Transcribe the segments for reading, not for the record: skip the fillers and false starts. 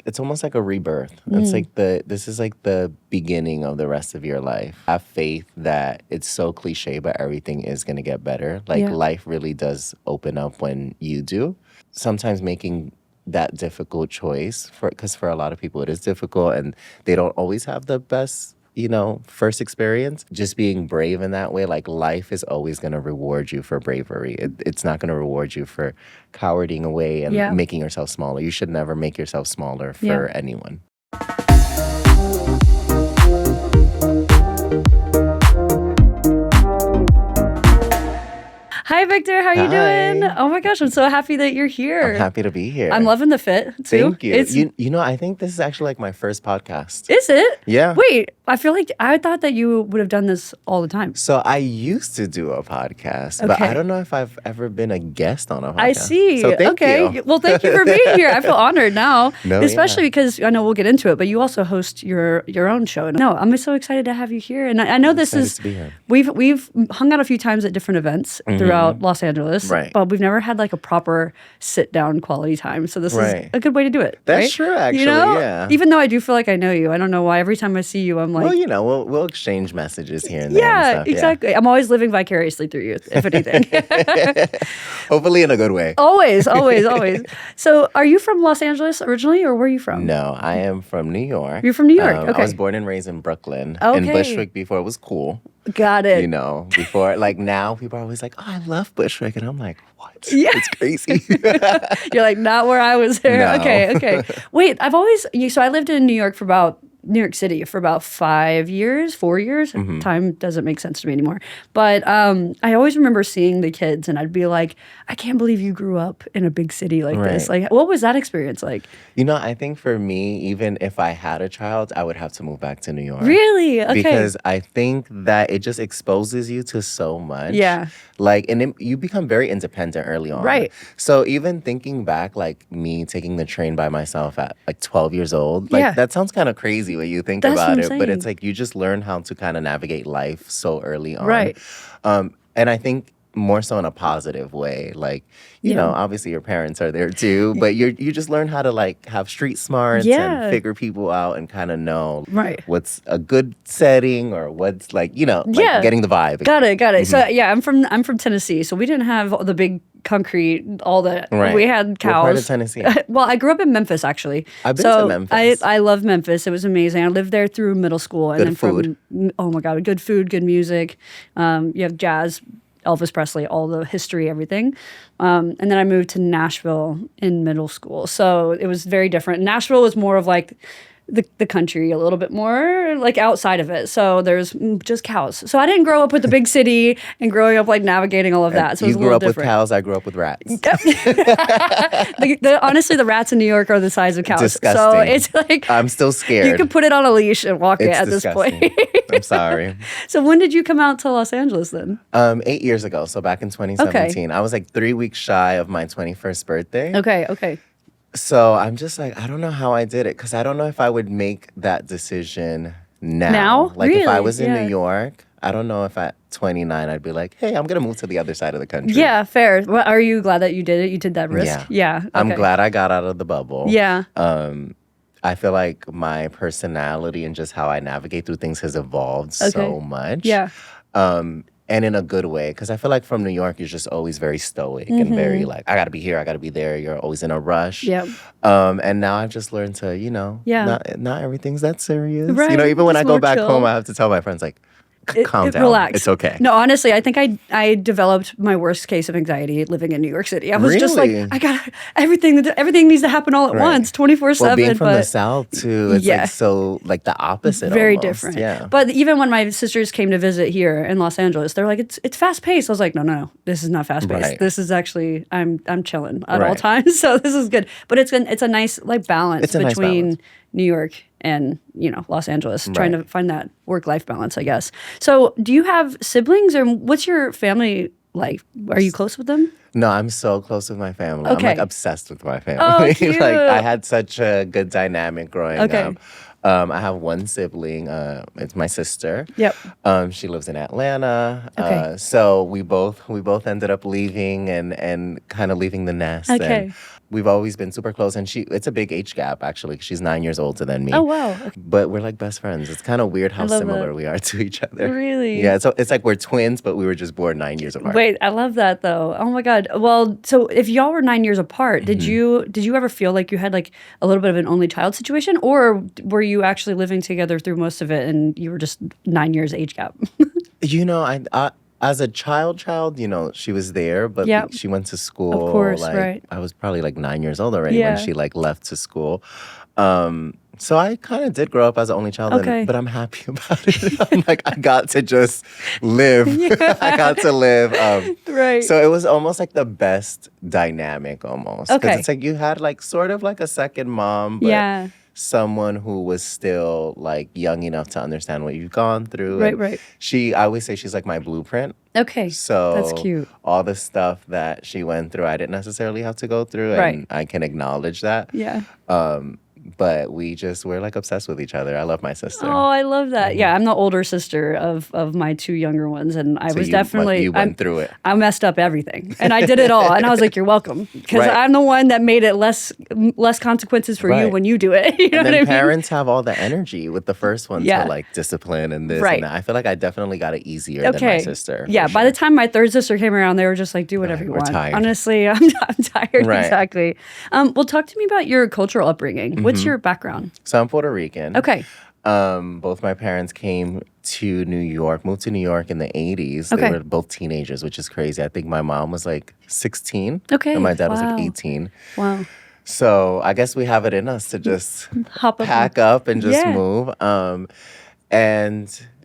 it's almost like a rebirth. Mm. It's like this is like the beginning of the rest of your life. Have faith that it's so cliche, but everything is going to get better. Like life really does open up when you do. Sometimes making that difficult choice, because for a lot of people it is difficult and they don't always have the best, first experience. Just being brave in that way, like life is always going to reward you for bravery. It's not going to reward you for cowarding away and making yourself smaller. You should never make yourself smaller for anyone. Hi, Victor. How are you doing? Oh my gosh, I'm so happy that you're here. I'm happy to be here. I'm loving the fit too. Thank you. I think this is actually like my first podcast. Is it? Yeah. Wait, I feel like I thought that you would have done this all the time. So I used to do a podcast, but I don't know if I've ever been a guest on a podcast. I see. So thank you. Well, thank you for being here. I feel honored now, especially because I know we'll get into it, but you also host your own show. No, I'm so excited to have you here, and I know this is to be here. We've hung out a few times at different events throughout Los Angeles, but we've never had like a proper sit down quality time. So this is a good way to do it. That's true, actually. Yeah. Even though I do feel like I know you, I don't know why. Every time I see you, I'm like, well, we'll exchange messages here and there. Yeah, and stuff. exactly. I'm always living vicariously through you, if anything. Hopefully in a good way. Always. So, are you from Los Angeles originally, or where are you from? No, I am from New York. You're from New York. Okay. I was born and raised in Brooklyn, Okay. in Bushwick before it was cool. Got it. Before, like now people are always like, oh, I love Bushwick. And I'm like, what? Yeah. It's crazy. You're like, not where I was there. No. Okay. Wait, so I lived in New York New York City for about 4 years. Time doesn't make sense to me anymore. But I always remember seeing the kids and I'd be like, I can't believe you grew up in a big city like this. Like, what was that experience like? I think for me, even if I had a child, I would have to move back to New York. Really? Okay. Because I think that it just exposes you to so much. Yeah. You become very independent early on. Right. So even thinking back, like me taking the train by myself at like 12 years old, like that sounds kind of crazy when you think about it. But it's like you just learn how to kind of navigate life so early on. Right. And I think more so in a positive way. Like, obviously your parents are there too, but you just learn how to like have street smarts and figure people out and kind of know what's a good setting or what's like, getting the vibe. Got it. Mm-hmm. So I'm from Tennessee. So we didn't have the big concrete, all that. Right. We had cows. What part of Tennessee? Well, I grew up in Memphis actually. I've been to Memphis. I love Memphis. It was amazing. I lived there through middle school. And good food. Oh my God, good food, good music. You have jazz, Elvis Presley, all the history, everything. And then I moved to Nashville in middle school. So it was very different. Nashville was more of like the country, a little bit more like outside of it. So there's just cows. So I didn't grow up with the big city and growing up like navigating all of that. So it was a little different. You grew up with cows, I grew up with rats. Honestly, the rats in New York are the size of cows. Disgusting. So it's like I'm still scared. You can put it on a leash and walk it at disgusting. This point. I'm sorry. So when did you come out to Los Angeles then? 8 years ago. So back in 2017. I was like 3 weeks shy of my 21st birthday. Okay. So I'm just like, I don't know how I did it because I don't know if I would make that decision now. Like really? If I was in New York, I don't know if at 29 I'd be like, hey, I'm going to move to the other side of the country. Yeah, fair. Well, are you glad that you did it? You did that risk? Yeah. Okay. I'm glad I got out of the bubble. Yeah. I feel like my personality and just how I navigate through things has evolved so much. Yeah. And in a good way, because I feel like from New York, you're just always very stoic and very like, I got to be here, I got to be there. You're always in a rush. Yeah. And now I've just learned to, not everything's that serious. Right. Even when I go back chill. home, I have to tell my friends like, calm down. Relax. It's okay. No, honestly, I think I developed my worst case of anxiety living in New York City. I was just like, I got everything needs to happen all at once, 24/7. Well, being from the South too, it's like so like the opposite. Very almost. different. Yeah. But even when my sisters came to visit here in Los Angeles, they're like, it's fast paced. I was like, no, this is not fast paced. Right. This is actually I'm chilling at all times. So this is good. But it's a nice like balance between New York and Los Angeles, trying to find that work-life balance, I guess. So do you have siblings, or what's your family like? Are you close with them? No, I'm so close with my family. Okay. I'm like obsessed with my family. Oh, cute. Like I had such a good dynamic growing up. I have one sibling. It's my sister. Yep. She lives in Atlanta. Okay. So we both ended up leaving and kind of leaving the nest. And Okay. we've always been super close. And it's a big age gap, actually. She's 9 years older than me. Oh, wow. Okay. But we're like best friends. It's kind of weird how love similar that. we are to each other. Really? Yeah. So it's like we're twins, but we were just born 9 years apart. Wait, I love that though. Oh my God. Well, so if y'all were 9 years apart, did you ever feel like you had like a little bit of an only child situation, or were you actually living together through most of it and you were just 9 years age gap? I as a child, she was there, but Yep. she went to school. Of course, like, right. I was probably like 9 years old already Yeah. when she like left to school. So I kind of did grow up as an only child, Okay. but I'm happy about it. I'm like, I got to just live. I got to live. Right. So it was almost like the best dynamic almost. 'Cause Okay. it's like you had like sort of like a second mom, but Yeah. someone who was still like young enough to understand what you've gone through. Right, And right. I always say she's like my blueprint. Okay. So That's cute. all the stuff that she went through, I didn't necessarily have to go through, and Right. I can acknowledge that. Yeah. But we're like obsessed with each other. I love my sister. Oh, I love that. Yeah, I'm the older sister of my two younger ones, and I So was you definitely went through it. I messed up everything, and I did it all, and I was like, "You're welcome," because Right. I'm the one that made it less consequences for you Right. when you do it. You know And what then I mean? parents have all the energy with the first one Yeah. to like discipline and this Right. and that. I feel like I definitely got it easier than my sister. for Yeah, by sure. the time my third sister came around, they were just like, do whatever you we're want. tired. Honestly, I'm tired. Right. Exactly. Well, talk to me about your cultural upbringing. What's your background? So I'm Puerto Rican. Okay. Both my parents moved to New York in the 80s. Okay. They were both teenagers, which is crazy. I think my mom was like 16. Okay, And my dad was like wow. 18. Wow. So I guess we have it in us to just Hop up. pack up and just Yeah. move.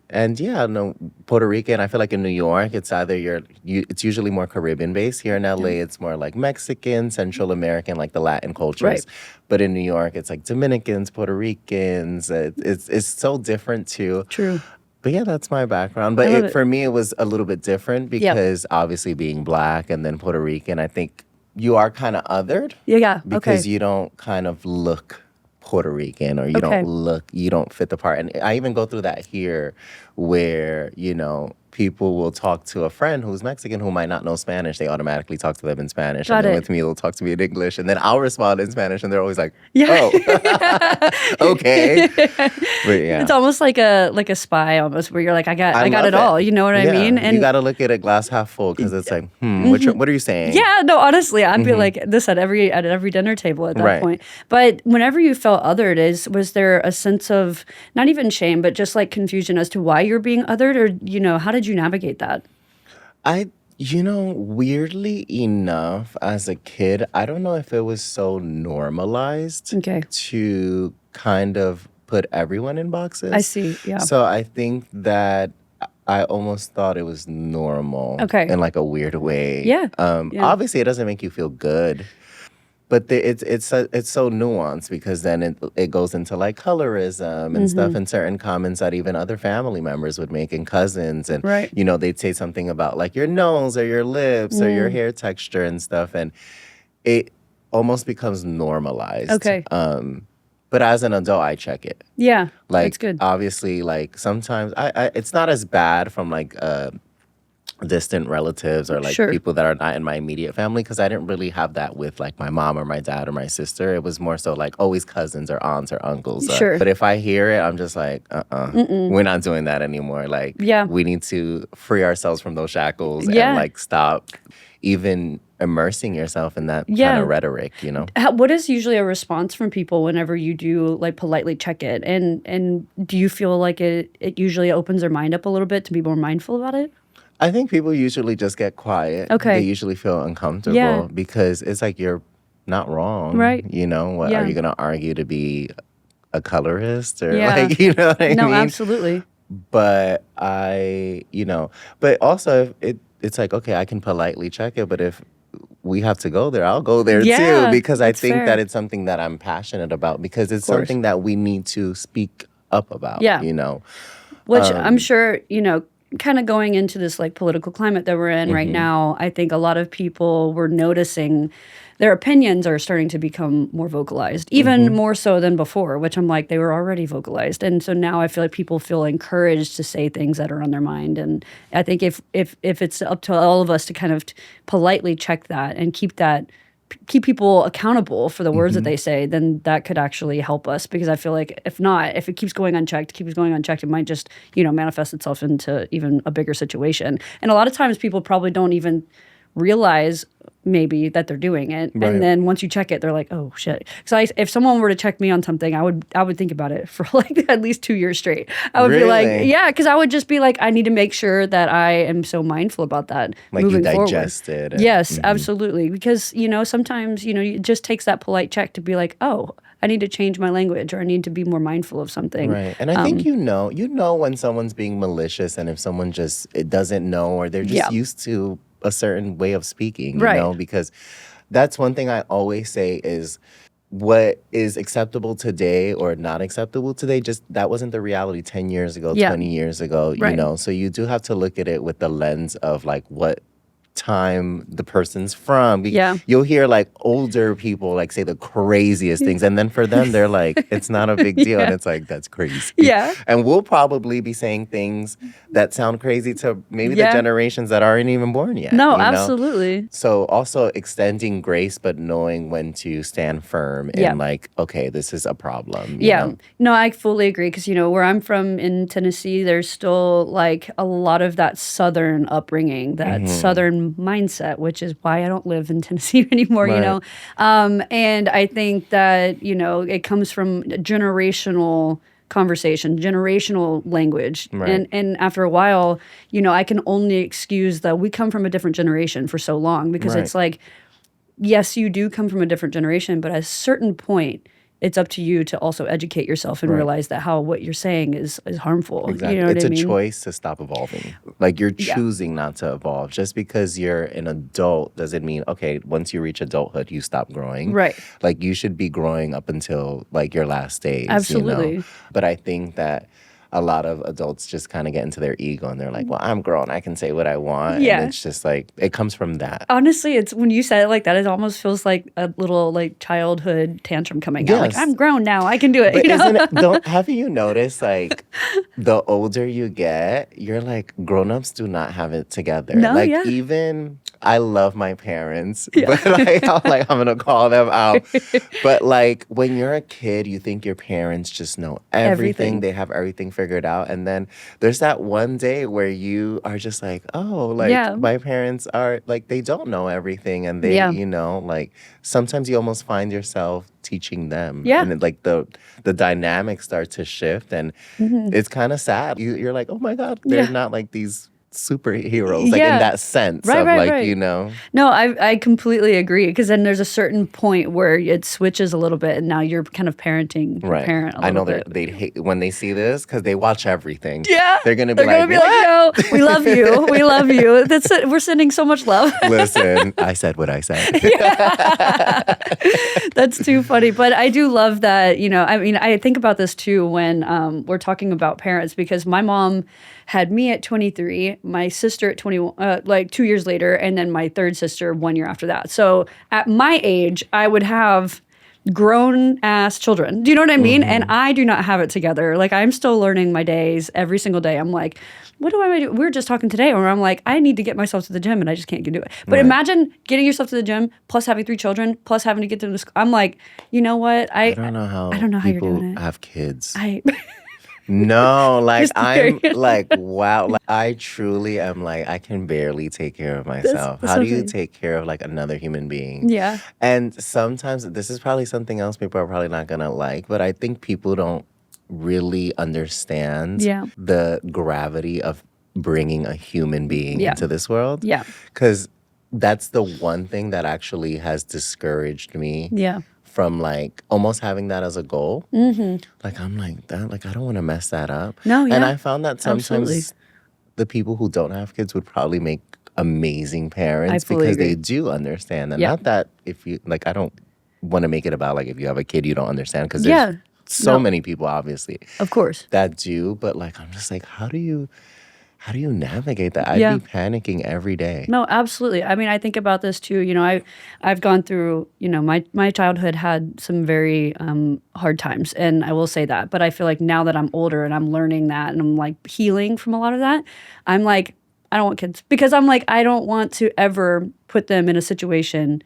And yeah, no, Puerto Rican. I feel like in New York, it's either it's usually more Caribbean based. Here in LA, it's more like Mexican, Central American, like the Latin cultures. Right. But in New York, it's like Dominicans, Puerto Ricans. It's so different too. True. But yeah, that's my background. I love But it. for me, it was a little bit different because obviously being Black and then Puerto Rican, I think you are kind of othered. Yeah. Because Okay. you don't kind of look Puerto Rican or you Okay. don't fit the part. And I even go through that here where, people will talk to a friend who's Mexican who might not know Spanish. They automatically talk to them in Spanish. Got and then it. with me, they'll talk to me in English. And then I'll respond in Spanish and they're always like, Yeah. oh, okay. But yeah. It's almost like a spy almost where you're like, I got love it all. You know what I Yeah, mean? you got to look at a glass half full because it's like, what are you saying? Yeah, no, honestly, I'd be like this at every dinner table at that Right. point. But whenever you felt othered, was there a sense of not even shame, but just like confusion as to why you're being othered, or how did you navigate that? Weirdly enough, as a kid, I don't know if it was so normalized Okay. to kind of put everyone in boxes. I see, yeah. So I think that I almost thought it was normal. Okay. In like a weird way. Yeah, yeah. Obviously, it doesn't make you feel good. But it's so nuanced because then it goes into like colorism and stuff and certain comments that even other family members would make and cousins. And, Right. they'd say something about like your nose or your lips or your hair texture and stuff. And it almost becomes normalized. Okay. But as an adult, I check it. Yeah, Like, that's good. obviously, like sometimes it's not as bad from like distant relatives or like Sure. people that are not in my immediate family because I didn't really have that with like my mom or my dad or my sister. It was more so like always cousins or aunts or uncles. Sure. But if I hear it, I'm just like, we're not doing that anymore. Like, Yeah. we need to free ourselves from those shackles Yeah. and like stop even immersing yourself in that Yeah. kind of rhetoric, What is usually a response from people whenever you do like politely check it, and do you feel like it usually opens their mind up a little bit to be more mindful about it? I think people usually just get quiet. Okay. They usually feel uncomfortable Yeah. because it's like you're not wrong. Right. What Yeah. are you going to argue to be a colorist or Yeah. like, you know what I No, mean? absolutely. But but also if it's like, okay, I can politely check it, but if we have to go there, I'll go there Yeah, too because I that's think fair. that it's something that I'm passionate about because it's course. something that we need to speak up about, Yeah. Which I'm sure, kind of going into this like political climate that we're in right now, I think a lot of people were noticing their opinions are starting to become more vocalized, even more so than before, which I'm like, they were already vocalized. And so now I feel like people feel encouraged to say things that are on their mind. And I think if it's up to all of us to kind of politely check that and keep people accountable for the words that they say, then that could actually help us. Because I feel like if not, if it keeps going unchecked, it might just, manifest itself into even a bigger situation. And a lot of times people probably don't even realize maybe that they're doing it, Right. and then once you check it, they're like, "Oh shit!" So if someone were to check me on something, I would think about it for like at least 2 years straight. I would be like, Really? "Yeah," because I would just be like, "I need to make sure that I am so mindful about that Like moving you forward." digest it. And, Yes, absolutely. Because sometimes it just takes that polite check to be like, "Oh, I need to change my language, or I need to be more mindful of something." Right. And I think you know when someone's being malicious, and if someone just it doesn't know, or they're just used to a certain way of speaking, Right. because that's one thing I always say is what is acceptable today or not acceptable today, just that wasn't the reality 10 years ago, Yeah. 20 years ago, Right. So you do have to look at it with the lens of like what time the person's from. Yeah. You'll hear like older people like say the craziest things, and then for them they're like, it's not a big deal. And it's like, that's crazy. Yeah. And we'll probably be saying things that sound crazy to maybe the Yeah. generations that aren't even born yet. No, you know? absolutely. So also extending grace, but knowing when to stand firm Yeah. and like, okay, this is a problem. you Yeah. know? No, I fully agree because, where I'm from in Tennessee, there's still like a lot of that Southern upbringing, that Southern mindset, which is why I don't live in Tennessee anymore, Right. And I think that, it comes from generational conversation, generational language. Right. And after a while, I can only excuse that we come from a different generation for so long because Right. it's like, yes, you do come from a different generation, but at a certain point, it's up to you to also educate yourself and Right. realize that what you're saying is harmful. Exactly. You know what It's I a mean? choice to stop evolving. Like you're Yeah. choosing not to evolve. Just because you're an adult doesn't mean, okay, once you reach adulthood, you stop growing. Right. Like you should be growing up until like your last days. Absolutely. But I think that a lot of adults just kind of get into their ego and they're like, well, I'm grown. I can say what I want. Yeah. And it's just like, it comes from that. Honestly, it's when you say it like that, it almost feels like a little like childhood tantrum coming out. Like, Yes. I'm grown now. I can do it. But you know? have you noticed like the older you get, you're like grown-ups do not have it together. No, like yeah. even I love my parents, but I'm gonna call them out. But like when you're a kid, you think your parents just know everything. They have everything figured out. And then there's that one day where you are just like, oh, like Yeah. my parents are like they don't know everything. And they, Yeah. like sometimes you almost find yourself teaching them. Yeah. And then, like the dynamics start to shift, and it's kind of sad. You're like, oh my God, they're Yeah. not like these superheroes, like Yeah. in that sense Right, of right, like, right. know. No, I completely agree because then there's a certain point where it switches a little bit, and now you're kind of parenting your Right. parent a little I know bit. they'd hate when they see this because they watch everything. Yeah, They're gonna be like, yo, we love you, we love you. That's it. We're sending so much love. listen, I said what I said. That's too funny. But I do love that, I mean, I think about this too when we're talking about parents because my mom had me at 23, my sister at 21, like 2 years later, and then my third sister 1 year after that. So at my age, I would have grown ass children. Do you know what I mean? And I do not have it together. Like I'm still learning my days every single day. I'm like, what do I do? We were just talking today where I'm like, I need to get myself to the gym and I just can't do it. But imagine getting yourself to the gym plus having 3 children plus having to get them to school. I'm like, you know what? I don't know how you're people doing it. have kids. I No, like Just I'm very- like, wow. Like, I truly am like, I can barely take care of myself. that's How do you okay. take care of like another human being? Yeah. And sometimes this is probably something else people are probably not gonna like, but I think people don't really understand Yeah. the gravity of bringing a human being Yeah. into this world. Yeah. Because that's the one thing that actually has discouraged me Yeah. from like almost having that as a goal. Like I'm like that, like I don't want to mess that up. No, And yeah. I found that sometimes Absolutely. the people who don't have kids would probably make amazing parents fully because they agree. do understand. And Yeah. not that if you like, I don't want to make it about like if you have a kid you don't understand because Yeah. there's so No. many people obviously Of course. that do. But like I'm just like, how do how do you navigate that? I'd Yeah. be panicking every day. No, absolutely. I mean, I think about this too. I've gone through, my childhood had some very hard times, and I will say that. But I feel like now that I'm older and I'm learning that and I'm like healing from a lot of that, I'm like, I don't want kids because I'm like, I don't want to ever put them in a situation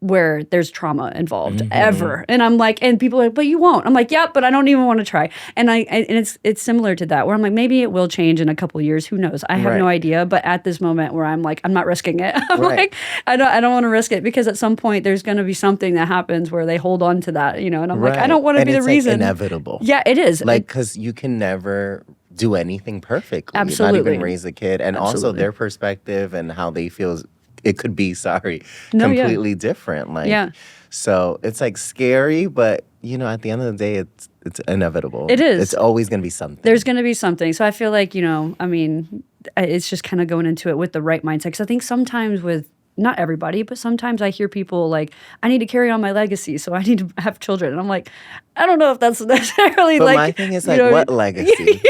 where there's trauma involved ever. And I'm like, and people are like, but you won't. I'm like, yeah, but I don't even want to try. And it's similar to that where I'm like, maybe it will change in a couple of years. Who knows? I have no idea. But at this moment where I'm like, I'm not risking it. I'm like, I don't want to risk it because at some point there's going to be something that happens where they hold on to that, and I'm like, I don't want to be the reason. It's inevitable. Yeah, it is. Like, because you can never do anything perfectly. Absolutely. Not even raise a kid. And also their perspective and how they feel it could be completely different. Like, so it's like scary, but at the end of the day, it's inevitable. It is. It's always going to be something. There's going to be something. So I feel like, I mean, it's just kind of going into it with the right mindset. Because I think sometimes with not everybody, but sometimes I hear people like, I need to carry on my legacy, so I need to have children. And I'm like, I don't know if that's necessarily but my thing is like, what legacy?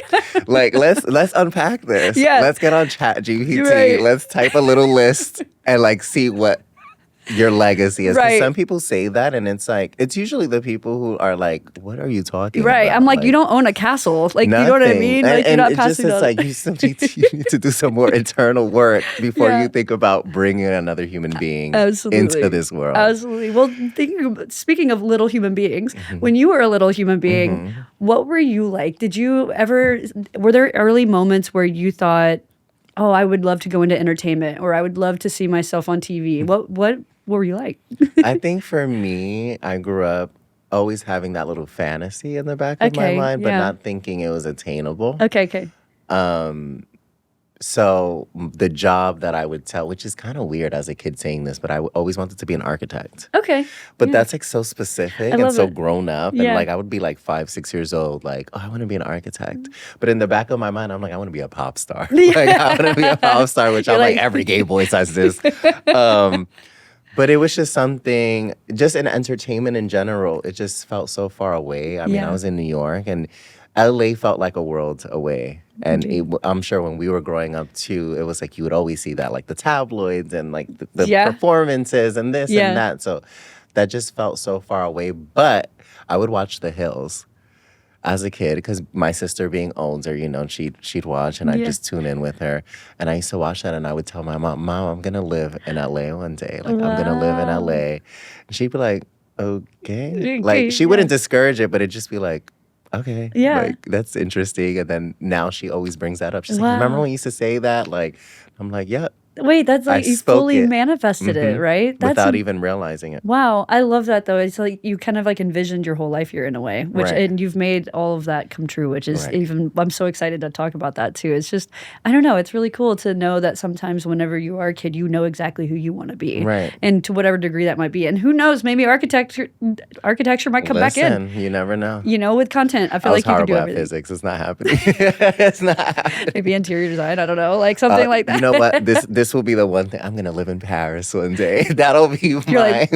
Like, let's unpack this. Yeah. Let's get on ChatGPT. Right. Let's type a little list and like see what your legacy is. Because some people say that, and it's like, it's usually the people who are like, what are you talking about? Right. I'm like, you don't own a castle. Like, nothing. You know what I mean? Like, and you're not it passing just is like, you need to do some more internal work before you think about bringing another human being into this world. Absolutely. Well, speaking of little human beings, when you were a little human being, what were you like? Were there early moments where you thought, oh, I would love to go into entertainment, or I would love to see myself on TV? What were you like? I think for me, I grew up always having that little fantasy in the back of my mind, but not thinking it was attainable. Okay. So the job that I would tell, which is kind of weird as a kid saying this, but I always wanted to be an architect. Okay. But that's like so specific and so grown up. Yeah. And like I would be like 5, 6 years old, like, oh, I want to be an architect. But in the back of my mind, I'm like, I want to be a pop star. Like, I want to be a pop star, which I'm like, every gay boy says this. But it was just something, just in entertainment in general, it just felt so far away. I mean, I was in New York, and LA felt like a world away. And I'm sure when we were growing up too, it was like you would always see that, like the tabloids and like the performances and this and that. So that just felt so far away. But I would watch The Hills as a kid because my sister being older, she'd watch and I'd just tune in with her. And I used to watch that and I would tell my mom, I'm going to live in LA one day. Like, I'm going to live in LA. And she'd be like, okay. Like, she wouldn't discourage it, but it'd just be like, okay. Yeah. Like, that's interesting. And then now she always brings that up. She's like, remember when you used to say that? Like, I'm like, yeah. Wait, that's like you fully manifested it, right? That's without even realizing it. Wow, I love that though. It's like you kind of like envisioned your whole life here in a way, and you've made all of that come true, which is even, I'm so excited to talk about that too. It's just, I don't know, it's really cool to know that sometimes whenever you are a kid, you know exactly who you want to be. Right. And to whatever degree that might be. And who knows, maybe architecture might come back in. You never know. With content, I feel like you can do everything. Physics. It's not happening. It's not happening. Maybe interior design, I don't know, like something like that. You know what? This will be the one thing. I'm going to live in Paris one day. That'll be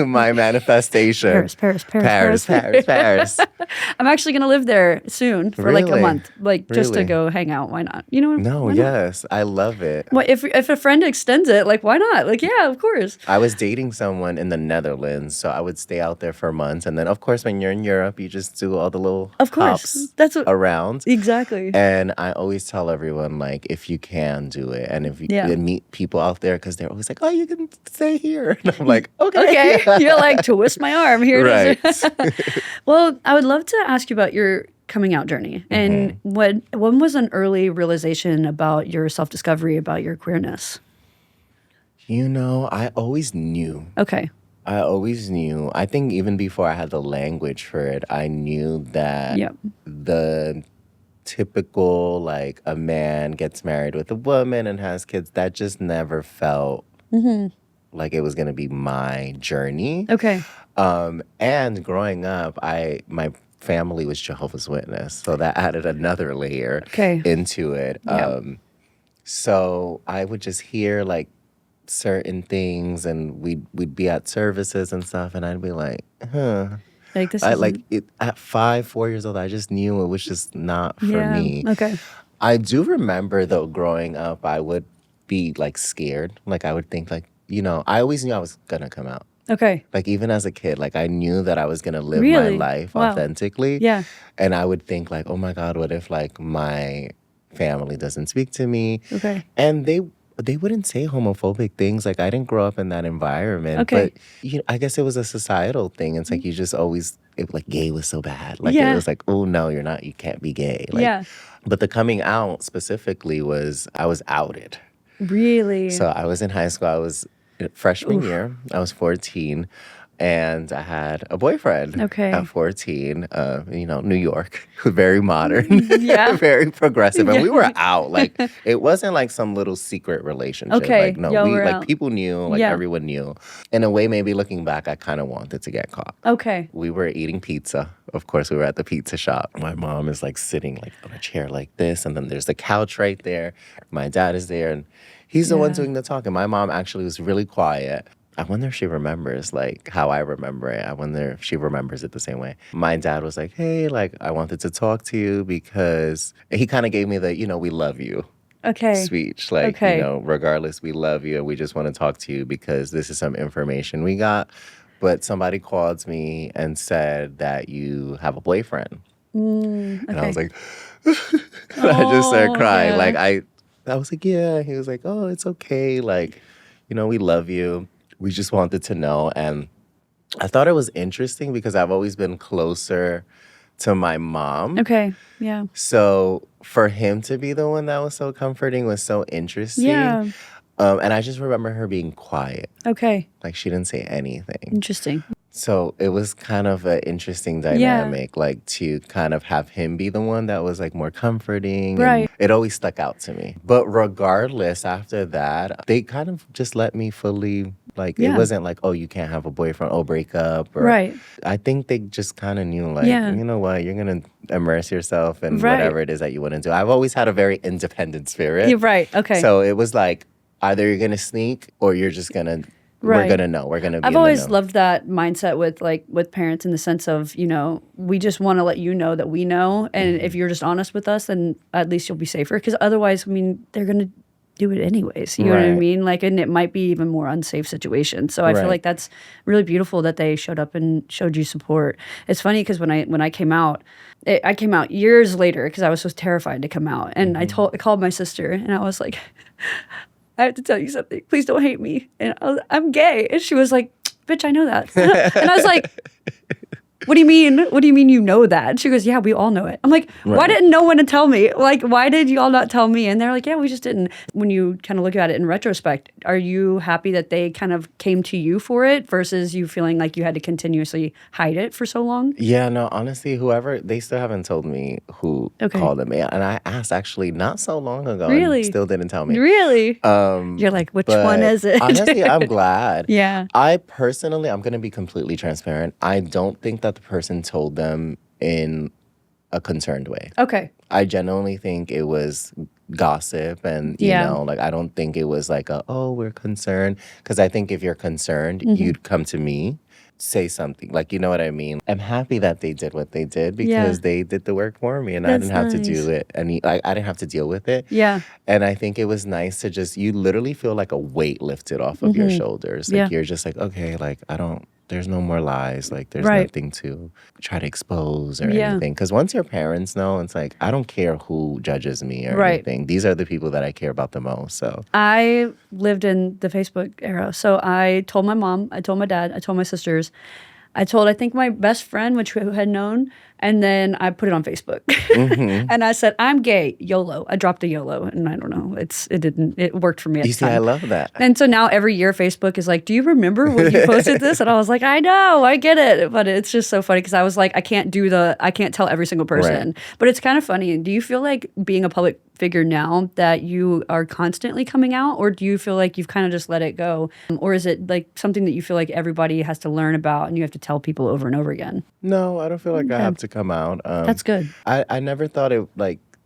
my manifestation. Paris. I'm actually going to live there soon for like a month, just to go hang out. Why not? Yes, I love it. Well, if a friend extends it, like, why not? Like, yeah, of course. I was dating someone in the Netherlands, so I would stay out there for months. And then, of course, when you're in Europe, you just do all the little hops around. Exactly. And I always tell everyone, like, if you can do it, and if you can meet people out there, because they're always like, oh, you can stay here. And I'm like, okay. You're like, twist my arm. Here it is. Well, I would love to ask you about your coming out journey. And when was an early realization about your self-discovery, about your queerness? I always knew. Okay. I always knew. I think even before I had the language for it, I knew that the typical, like, a man gets married with a woman and has kids, that just never felt like it was going to be my journey. Okay. And growing up, my family was Jehovah's Witness, so that added another layer into it. So I would just hear like certain things, and we'd be at services and stuff, and I'd be like, huh. Like this. At 4 years old, I just knew it was just not for me. Okay. I do remember though, growing up, I would be like scared. Like I would think like, I always knew I was gonna come out. Okay. Like even as a kid, like I knew that I was gonna live my Really? life Wow. authentically. Yeah. And I would think like, oh my God, what if like my family doesn't speak to me? Okay. And they wouldn't say homophobic things. Like I didn't grow up in that environment. Okay. But I guess it was a societal thing. It's like you just always like gay was so bad. Like Yeah. it was like, oh no, you can't be gay. Like, Yeah. But the coming out specifically was I was outed. Really? So I was in high school. I was freshman year. I was 14. And I had a boyfriend at 14, New York, very modern, Yeah. very progressive. And we were out. Like, it wasn't like some little secret relationship. Okay. Like, no, Y'all we were like out. people knew, like Yeah. everyone knew. In a way, maybe looking back, I kind of wanted to get caught. Okay. We were eating pizza. Of course, we were at the pizza shop. My mom is like sitting like on a chair like this. And then there's the couch right there. My dad is there. And he's the one doing the talking. My mom actually was really quiet. I wonder if she remembers like how I remember it. I wonder if she remembers it the same way. My dad was like, hey, like I wanted to talk to you because he kind of gave me the, we love you speech. Like, regardless, we love you and we just want to talk to you because this is some information we got. But somebody called me and said that you have a boyfriend. And I was like, and I just started crying. Yeah. Like I was like, yeah. He was like, oh, it's okay. Like, we love you. We just wanted to know. And I thought it was interesting because I've always been closer to my mom. Okay. Yeah. So for him to be the one that was so comforting was so interesting. Yeah. And I just remember her being quiet. Okay. Like she didn't say anything. Interesting. So it was kind of an interesting dynamic, like to kind of have him be the one that was like more comforting. Right. And it always stuck out to me. But regardless, after that, they kind of just let me fully, like, it wasn't like, oh, you can't have a boyfriend, oh, break up. Or, Right. I think they just kind of knew, like, you know what, you're going to immerse yourself in whatever it is that you want to do. I've always had a very independent spirit. You're right. Okay. So it was like, either you're going to sneak or you're just going to, we're going to know. We're going to be I've always loved that mindset with parents in the sense of, we just want to let you know that we know. And if you're just honest with us, then at least you'll be safer. Because otherwise, they're going to do it anyways. You know what I mean? Like, and it might be even more unsafe situation. So I feel like that's really beautiful that they showed up and showed you support. It's funny because when I came out, I came out years later because I was so terrified to come out. And I called my sister and I was like, I have to tell you something. Please don't hate me. And I'm gay. And she was like, bitch, I know that. And I was like, what do you mean? What do you mean you know that? And she goes, yeah, we all know it. I'm like, why didn't no one tell me? Like, why did you all not tell me? And they're like, yeah, we just didn't. When you kind of look at it in retrospect, are you happy that they kind of came to you for it versus you feeling like you had to continuously hide it for so long? Yeah, no, honestly, they still haven't told me who called them. And I asked actually not so long ago. Really? And still didn't tell me. Really? You're like, which one is it? Honestly, I'm glad. Yeah. I personally, I'm going to be completely transparent. I don't think that the person told them in a concerned way. Okay. I genuinely think it was gossip and, like, I don't think it was like, we're concerned. Because I think if you're concerned, you'd come to me, say something. Like, you know what I mean? I'm happy that they did what they did because they did the work for me and I didn't have to do it. And I didn't have to deal with it. Yeah. And I think it was nice to just, you literally feel like a weight lifted off of your shoulders. Like, you're just like, okay, like, there's no more lies. Like, there's nothing to try to expose or anything. Because once your parents know, it's like, I don't care who judges me or anything. These are the people that I care about the most. So I lived in the Facebook era. So I told my mom, I told my dad, I told my sisters. I told, I think, my best friend, who had known, and then I put it on Facebook. And I said, I'm gay, YOLO. I dropped a YOLO, and I don't know. It worked for me at the time. I love that. And so now every year Facebook is like, do you remember when you posted this? And I was like, I know, I get it. But it's just so funny because I was like, I can't tell every single person. Right. But it's kind of funny. Do you feel like being a public figure now that you are constantly coming out, or do you feel like you've kind of just let it go? Or is it like something that you feel like everybody has to learn about and you have to tell people over and over again? No, I don't feel like I have to come out. That's good. I never thought it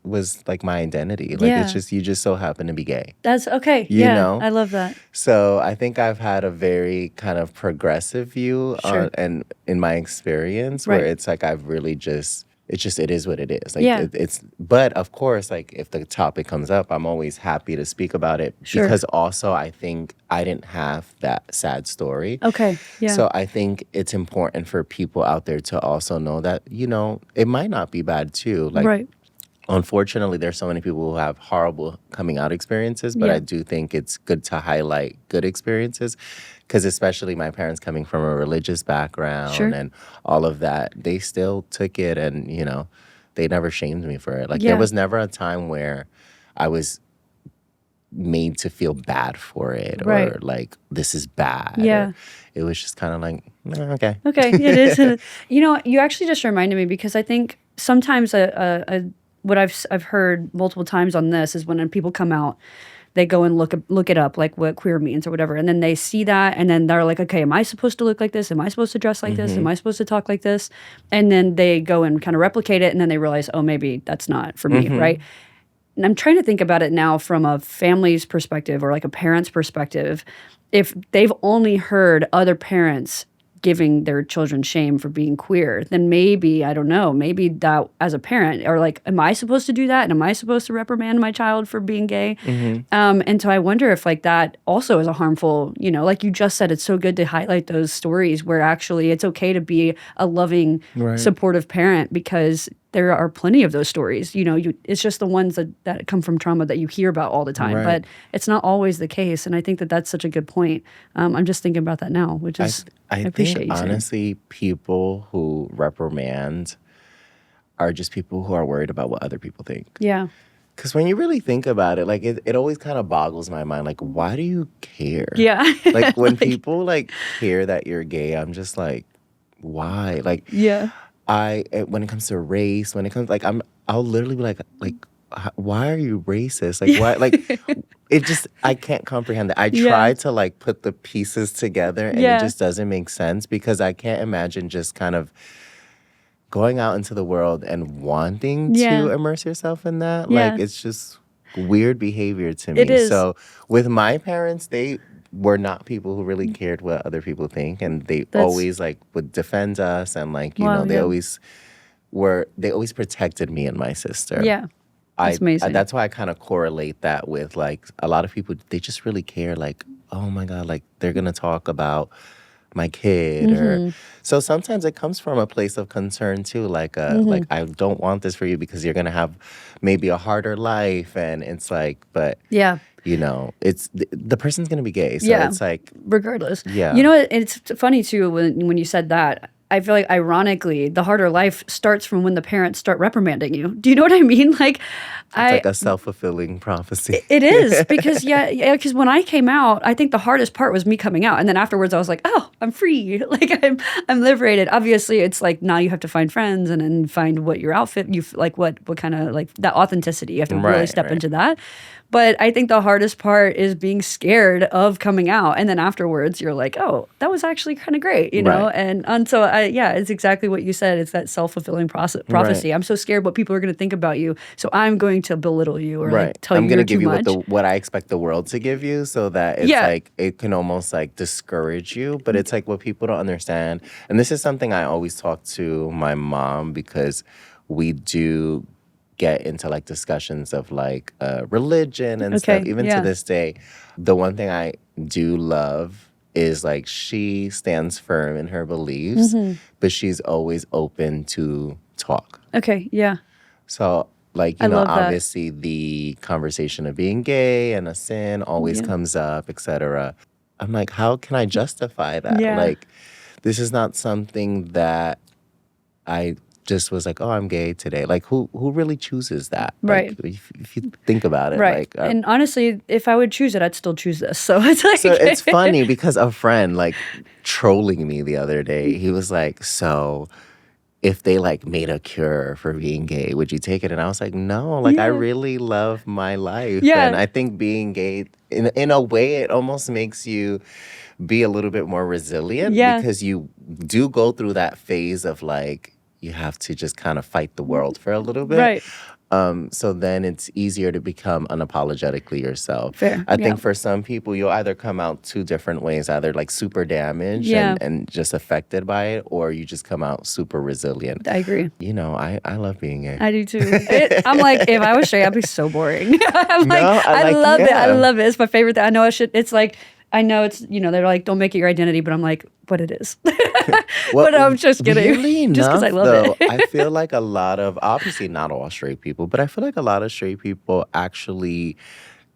was like my identity. Like it's just, you just so happen to be gay. That's okay. You know? I love that. So I think I've had a very kind of progressive view and in my experience where it's like I've really just it's just, it is what it is. Like Yeah. but of course, like if the topic comes up, I'm always happy to speak about it Sure. because also I think I didn't have that sad story. Okay. Yeah. So I think it's important for people out there to also know that, it might not be bad too. Like, right. unfortunately, there's so many people who have horrible coming out experiences, but Yeah. I do think it's good to highlight good experiences because especially my parents coming from a religious background Sure. and all of that, they still took it and, they never shamed me for it. Like Yeah. there was never a time where I was made to feel bad for it Right. or like this is bad. Yeah. Or it was just kind of like, okay. Okay, it is. You actually just reminded me because I think sometimes what I've heard multiple times on this is when people come out, they go and look it up, like what queer means or whatever, and then they see that, and then they're like, okay, am I supposed to look like this? Am I supposed to dress like this? Am I supposed to talk like this? And then they go and kind of replicate it, and then they realize, oh, maybe that's not for me, right? And I'm trying to think about it now from a family's perspective or like a parent's perspective. If they've only heard other parents giving their children shame for being queer, then maybe, I don't know, maybe that as a parent, or like, am I supposed to do that? And am I supposed to reprimand my child for being gay? And so I wonder if like that also is a harmful, like you just said, it's so good to highlight those stories where actually it's okay to be a loving, supportive parent because there are plenty of those stories. It's just the ones that come from trauma that you hear about all the time, but it's not always the case. And I think that that's such a good point. I'm just thinking about that now, which is, I appreciate think, you saying. honestly, people who reprimand are just people who are worried about what other people think. Yeah. Because when you really think about it, like it always kind of boggles my mind. Like, why do you care? Yeah. Like when people like hear that you're gay, I'm just like, why? Like, yeah. When it comes to race, when it comes like I'll literally be like, why are you racist? Like why? Like it just I can't comprehend that. I try to like put the pieces together, and it just doesn't make sense because I can't imagine just kind of going out into the world and wanting to immerse yourself in that. Like it's just weird behavior to me. It is. So with my parents, they were not people who really cared what other people think, and they always like would defend us, and like they always protected me and my sister. Yeah, that's amazing. That's why I kind of correlate that with like a lot of people. They just really care. Like, oh my god, like they're gonna talk about my kid, or so sometimes it comes from a place of concern too. Like, like I don't want this for you because you're gonna have maybe a harder life, and it's like, but it's the person's gonna be gay, so it's like regardless. Yeah, it's funny too when you said that. I feel like ironically, the harder life starts from when the parents start reprimanding you. Do you know what I mean? Like, it's like a self-fulfilling prophecy. It is because because when I came out, I think the hardest part was me coming out, and then afterwards I was like, oh, I'm free, like I'm liberated. Obviously, it's like now you have to find friends and then find what your outfit like what kind of like that authenticity. You have to really step into that. But I think the hardest part is being scared of coming out, and then afterwards you're like, oh, that was actually kind of great, And so it's exactly what you said. It's that self-fulfilling prophecy. I'm so scared what people are going to think about you, so I'm going to belittle you or like tell you you're too much. I'm going to give you what I expect the world to give you, so that it's like it can almost like discourage you. But it's like what people don't understand, and this is something I always talk to my mom because we do get into like discussions of like religion and stuff. Even to this day, the one thing I do love is like she stands firm in her beliefs, but she's always open to talk. Okay, yeah. So like, obviously the conversation of being gay and a sin always comes up, etc. I'm like, how can I justify that? Yeah. Like, this is not something that I just was like, oh, I'm gay today. Like, who really chooses that? Right. Like, if you think about it. Right. Like, and honestly, if I would choose it, I'd still choose this. So it's like... So it's funny because a friend, like, trolling me the other day, he was like, so if they, like, made a cure for being gay, would you take it? And I was like, no. Like, I really love my life. Yeah. And I think being gay, in a way, it almost makes you be a little bit more resilient because you do go through that phase of, like, you have to just kind of fight the world for a little bit. Right. So then it's easier to become unapologetically yourself. Fair. I Yeah. think for some people, you'll either come out two different ways, either like super damaged Yeah. and just affected by it, or you just come out super resilient. I agree. You know, I love being gay. I do too. I'm like, if I was straight, I'd be so boring. I'm No, like, I like, love it. I yeah. love it. It's my favorite thing. I know I should. It's like, I know it's, you know, they're like, don't make it your identity, but I'm like, but it is. Well, but I'm just kidding. weirdly Just because I enough, love though, it. I feel like a lot of, obviously not all straight people, but I feel like a lot of straight people actually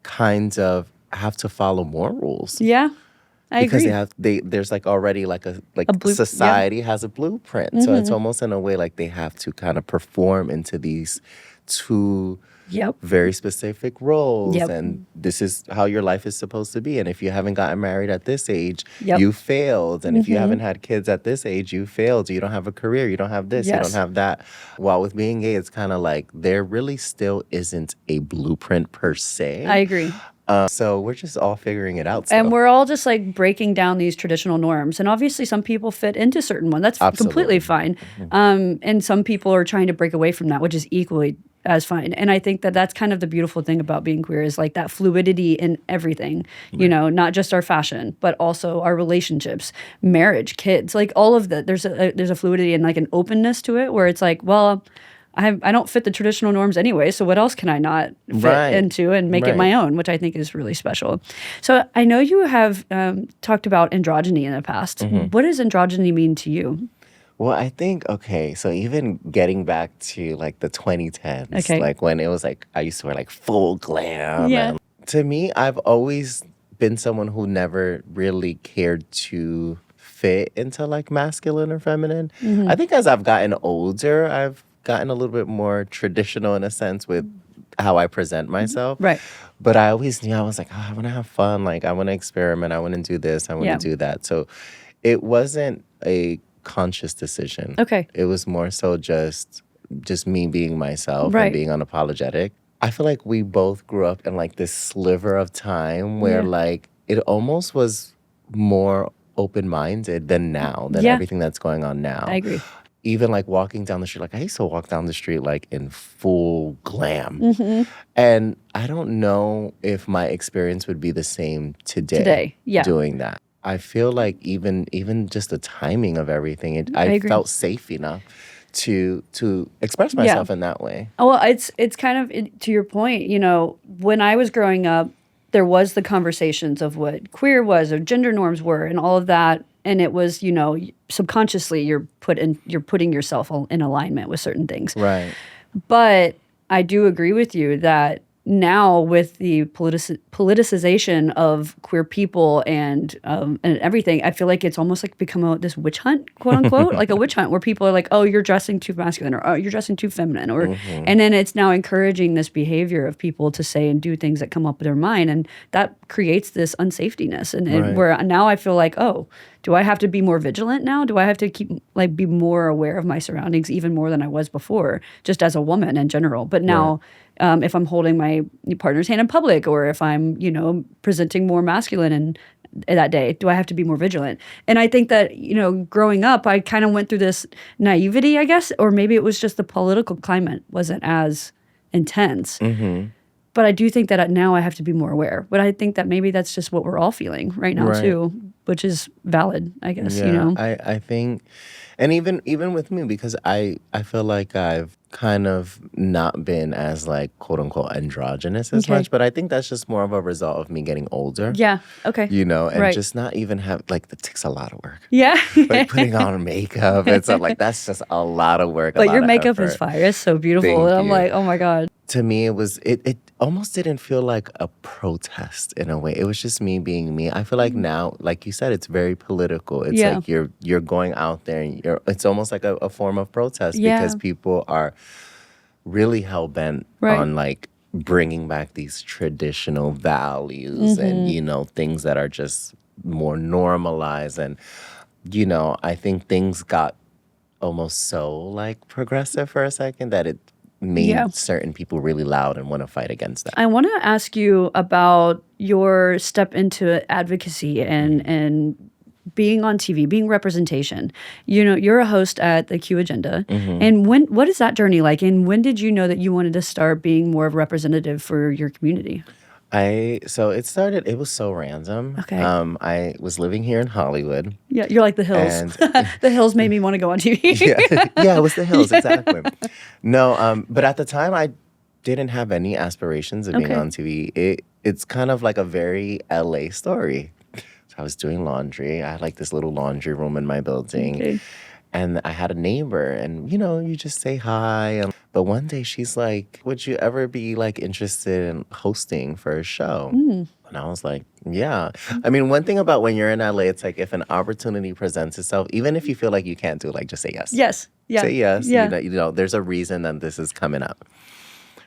kind of have to follow more rules. Yeah, I Because agree. there's like already like A blue, yeah. society has a blueprint. So it's almost in a way like they have to kind of perform into these two Yep. very specific roles, Yep. and this is how your life is supposed to be. And if you haven't gotten married at this age, Yep. you failed. And if you haven't had kids at this age, you failed. You don't have a career. You don't have this. You Yes. don't have that. While with being gay, it's kind of like there really still isn't a blueprint per se. I agree. So we're just all figuring it out. Still. And we're all just like breaking down these traditional norms. And obviously, some people fit into certain ones. That's completely fine. And some people are trying to break away from that, which is equally as fine. And I think that that's kind of the beautiful thing about being queer is like that fluidity in everything, you know, not just our fashion, but also our relationships, marriage, kids, like all of that. There's a fluidity and like an openness to it where it's like, well, I don't fit the traditional norms anyway, so what else can I not fit into and make it my own, which I think is really special. So I know you have talked about androgyny in the past. What does androgyny mean to you? Well, I think, okay, so even getting back to like the 2010s, Okay. like when it was like, I used to wear like full glam. Yeah. And to me, I've always been someone who never really cared to fit into like masculine or feminine. I think as I've gotten older, I've gotten a little bit more traditional in a sense with how I present myself. Right. But I always knew, I was like, oh, I want to have fun. Like, I want to experiment. I want to do this. I want Yeah. to do that. So it wasn't a conscious decision. Okay. It was more so just me being myself Right. and being unapologetic. I feel like we both grew up in like this sliver of time where Yeah. like it almost was more open-minded than now, than Yeah. everything that's going on now. I agree. Even like walking down the street, like I used to walk down the street like in full glam. And I don't know if my experience would be the same today, yeah. doing that. I feel like even just the timing of everything, I I agree. felt safe enough to express myself in that way. Oh, well, it's kind of to your point, you know, when I was growing up, there was the conversations of what queer was or gender norms were and all of that. And it was, you know, subconsciously you're putting yourself in alignment with certain things. Right. But I do agree with you that now with the politicization of queer people and everything, I feel like it's almost like become this witch hunt, quote unquote, like a witch hunt where people are like, oh, you're dressing too masculine or oh, you're dressing too feminine. Or and then it's now encouraging this behavior of people to say and do things that come up with their mind. And that creates this unsafetyness. And where now I feel like, oh, do I have to be more vigilant now? Do I have to be more aware of my surroundings even more than I was before, just as a woman in general? But now, if I'm holding my partner's hand in public or if I'm, you know, presenting more masculine in that day, do I have to be more vigilant? And I think that, you know, growing up, I kind of went through this naivety, I guess, or maybe it was just the political climate wasn't as intense. But I do think that now I have to be more aware. But I think that maybe that's just what we're all feeling right now too, which is valid, I guess, you know? I think, and even with me, because I feel like I've kind of not been as like quote unquote androgynous as much, but I think that's just more of a result of me getting older. Yeah. Okay. You know, and just not even have like it takes a lot of work. Yeah. Like putting on makeup and stuff like that's just a lot of work. But your makeup is fire. It's so beautiful. Thank and I'm you. like, oh my God. To me, it almost didn't feel like a protest in a way. It was just me being me. I feel like now, like you said, it's very political. It's like you're going out there and it's almost like a form of protest because people are really hell-bent on like bringing back these traditional values and, you know, things that are just more normalized. And, you know, I think things got almost so like progressive for a second that it made certain people really loud and want to fight against that. I want to ask you about your step into advocacy and being on TV, being representation. You're a host at the Q Agenda. Mm-hmm. And what is that journey like? And when did you know that you wanted to start being more of a representative for your community? It was so random. Okay. I was living here in Hollywood. Yeah, you're like the Hills. And The Hills made me want to go on TV. yeah, it was the Hills, exactly. No, but at the time I didn't have any aspirations of being on TV. It's kind of like a very LA story. So I was doing laundry. I had like this little laundry room in my building. Okay. And I had a neighbor, and you just say hi. But one day she's like, "Would you ever be like interested in hosting for a show?" And I was like, "Yeah." I mean, one thing about when you're in LA, it's like if an opportunity presents itself, even if you feel like you can't do it, like just say yes. Yes. Yeah. Say yes. Yeah. There's a reason that this is coming up.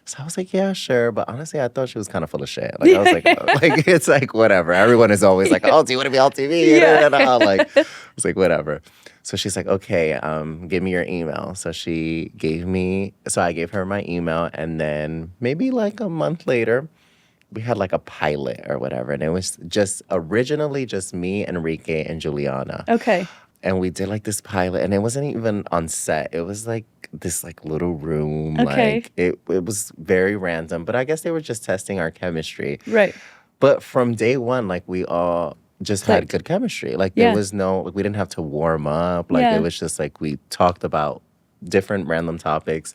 So I was like, yeah, sure. But honestly, I thought she was kind of full of shit. Like, I was like, it's like, whatever. Everyone is always like, oh, do you want to be on TV? Yeah. Like, I was like, whatever. So she's like, okay, give me your email. So I gave her my email. And then maybe like a month later, we had like a pilot or whatever. And it was originally just me, Enrique, and Juliana. Okay. And we did like this pilot, and it wasn't even on set. It was like this like little room. Okay. Like it was very random, but I guess they were just testing our chemistry. Right. But from day one, like we all just had Clicked. good chemistry. Like Yeah. there was we didn't have to warm up. Like Yeah. it was just like we talked about different random topics.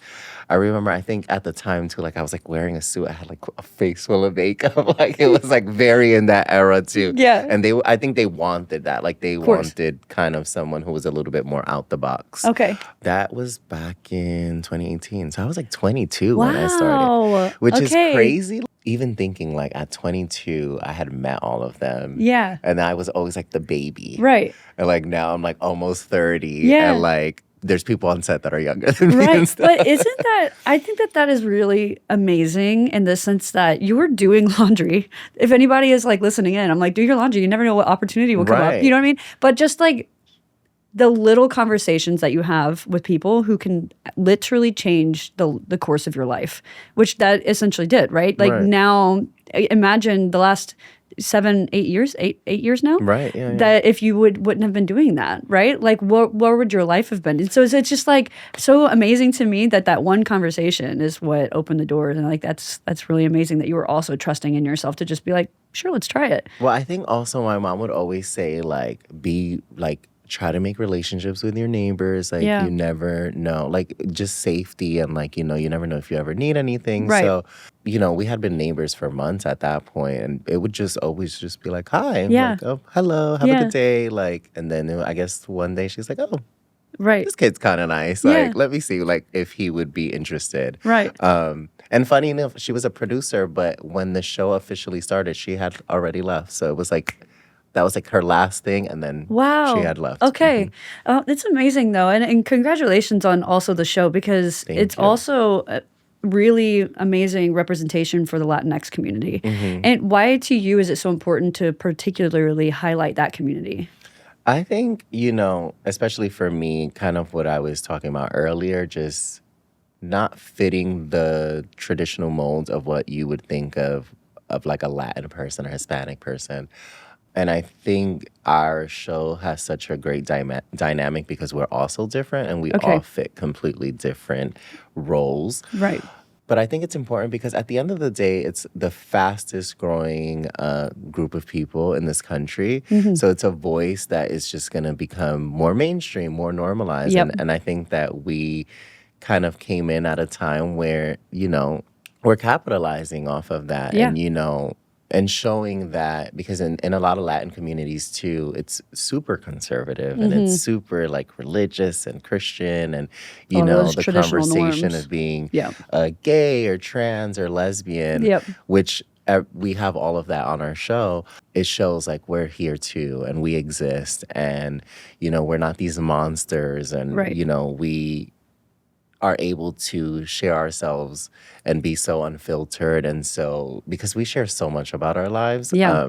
I remember, I think at the time too, like I was like wearing a suit. I had like a face full of makeup. Like it was like very in that era too. Yeah. And I think they wanted that. Like they course. wanted kind of someone who was a little bit more out the box. Okay. That was back in 2018. So I was like 22 Wow. when I started, which is Okay. crazy. Even thinking like at 22, I had met all of them. Yeah. And I was always like the baby. Right. And like now I'm like almost 30. Yeah. And like there's people on set that are younger than me. Right. And stuff. But I think that is really amazing in the sense that you were doing laundry. If anybody is like listening in, I'm like, do your laundry. You never know what opportunity will come up. Right. You know what I mean? But just like the little conversations that you have with people who can literally change the course of your life, which that essentially did, right? Like Right. now, imagine the last 8 years now. Right. Yeah. That if you wouldn't have been doing that, right? Like, what would your life have been? And so it's just like so amazing to me that one conversation is what opened the doors, and like that's really amazing that you were also trusting in yourself to just be like, sure, let's try it. Well, I think also my mom would always say like, be like, try to make relationships with your neighbors. Like Yeah. you never know, like just safety and like, you never know if you ever need anything. Right. So, we had been neighbors for months at that point, and it would just always just be like, hi. Yeah. Like, oh, hello, have Yeah. a good day. Like, and then I guess one day she's like, oh, Right. this kid's kind of nice. Yeah. Like, let me see like if he would be interested. Right. And funny enough, she was a producer, but when the show officially started, she had already left. So it was like, that was like her last thing, and then Wow. she had left. Okay. It's amazing though. And congratulations on also the show, because Thank it's you. also a really amazing representation for the Latinx community. And why to you is it so important to particularly highlight that community? I think, especially for me, kind of what I was talking about earlier, just not fitting the traditional molds of what you would think of like a Latin person or Hispanic person. And I think our show has such a great dynamic because we're all so different, and we Okay. all fit completely different roles. Right. But I think it's important because at the end of the day, it's the fastest growing group of people in this country. So it's a voice that is just going to become more mainstream, more normalized. Yep. And I think that we kind of came in at a time where, we're capitalizing off of that. Yeah. And showing that, because in a lot of Latin communities too, it's super conservative and it's super like religious and Christian, and All those the traditional conversation norms. of being Yeah. gay or trans or lesbian, Yep. which we have all of that on our show. It shows like we're here too, and we exist, and we're not these monsters, and Right. we are able to share ourselves and be so unfiltered. And so, because we share so much about our lives, Yeah.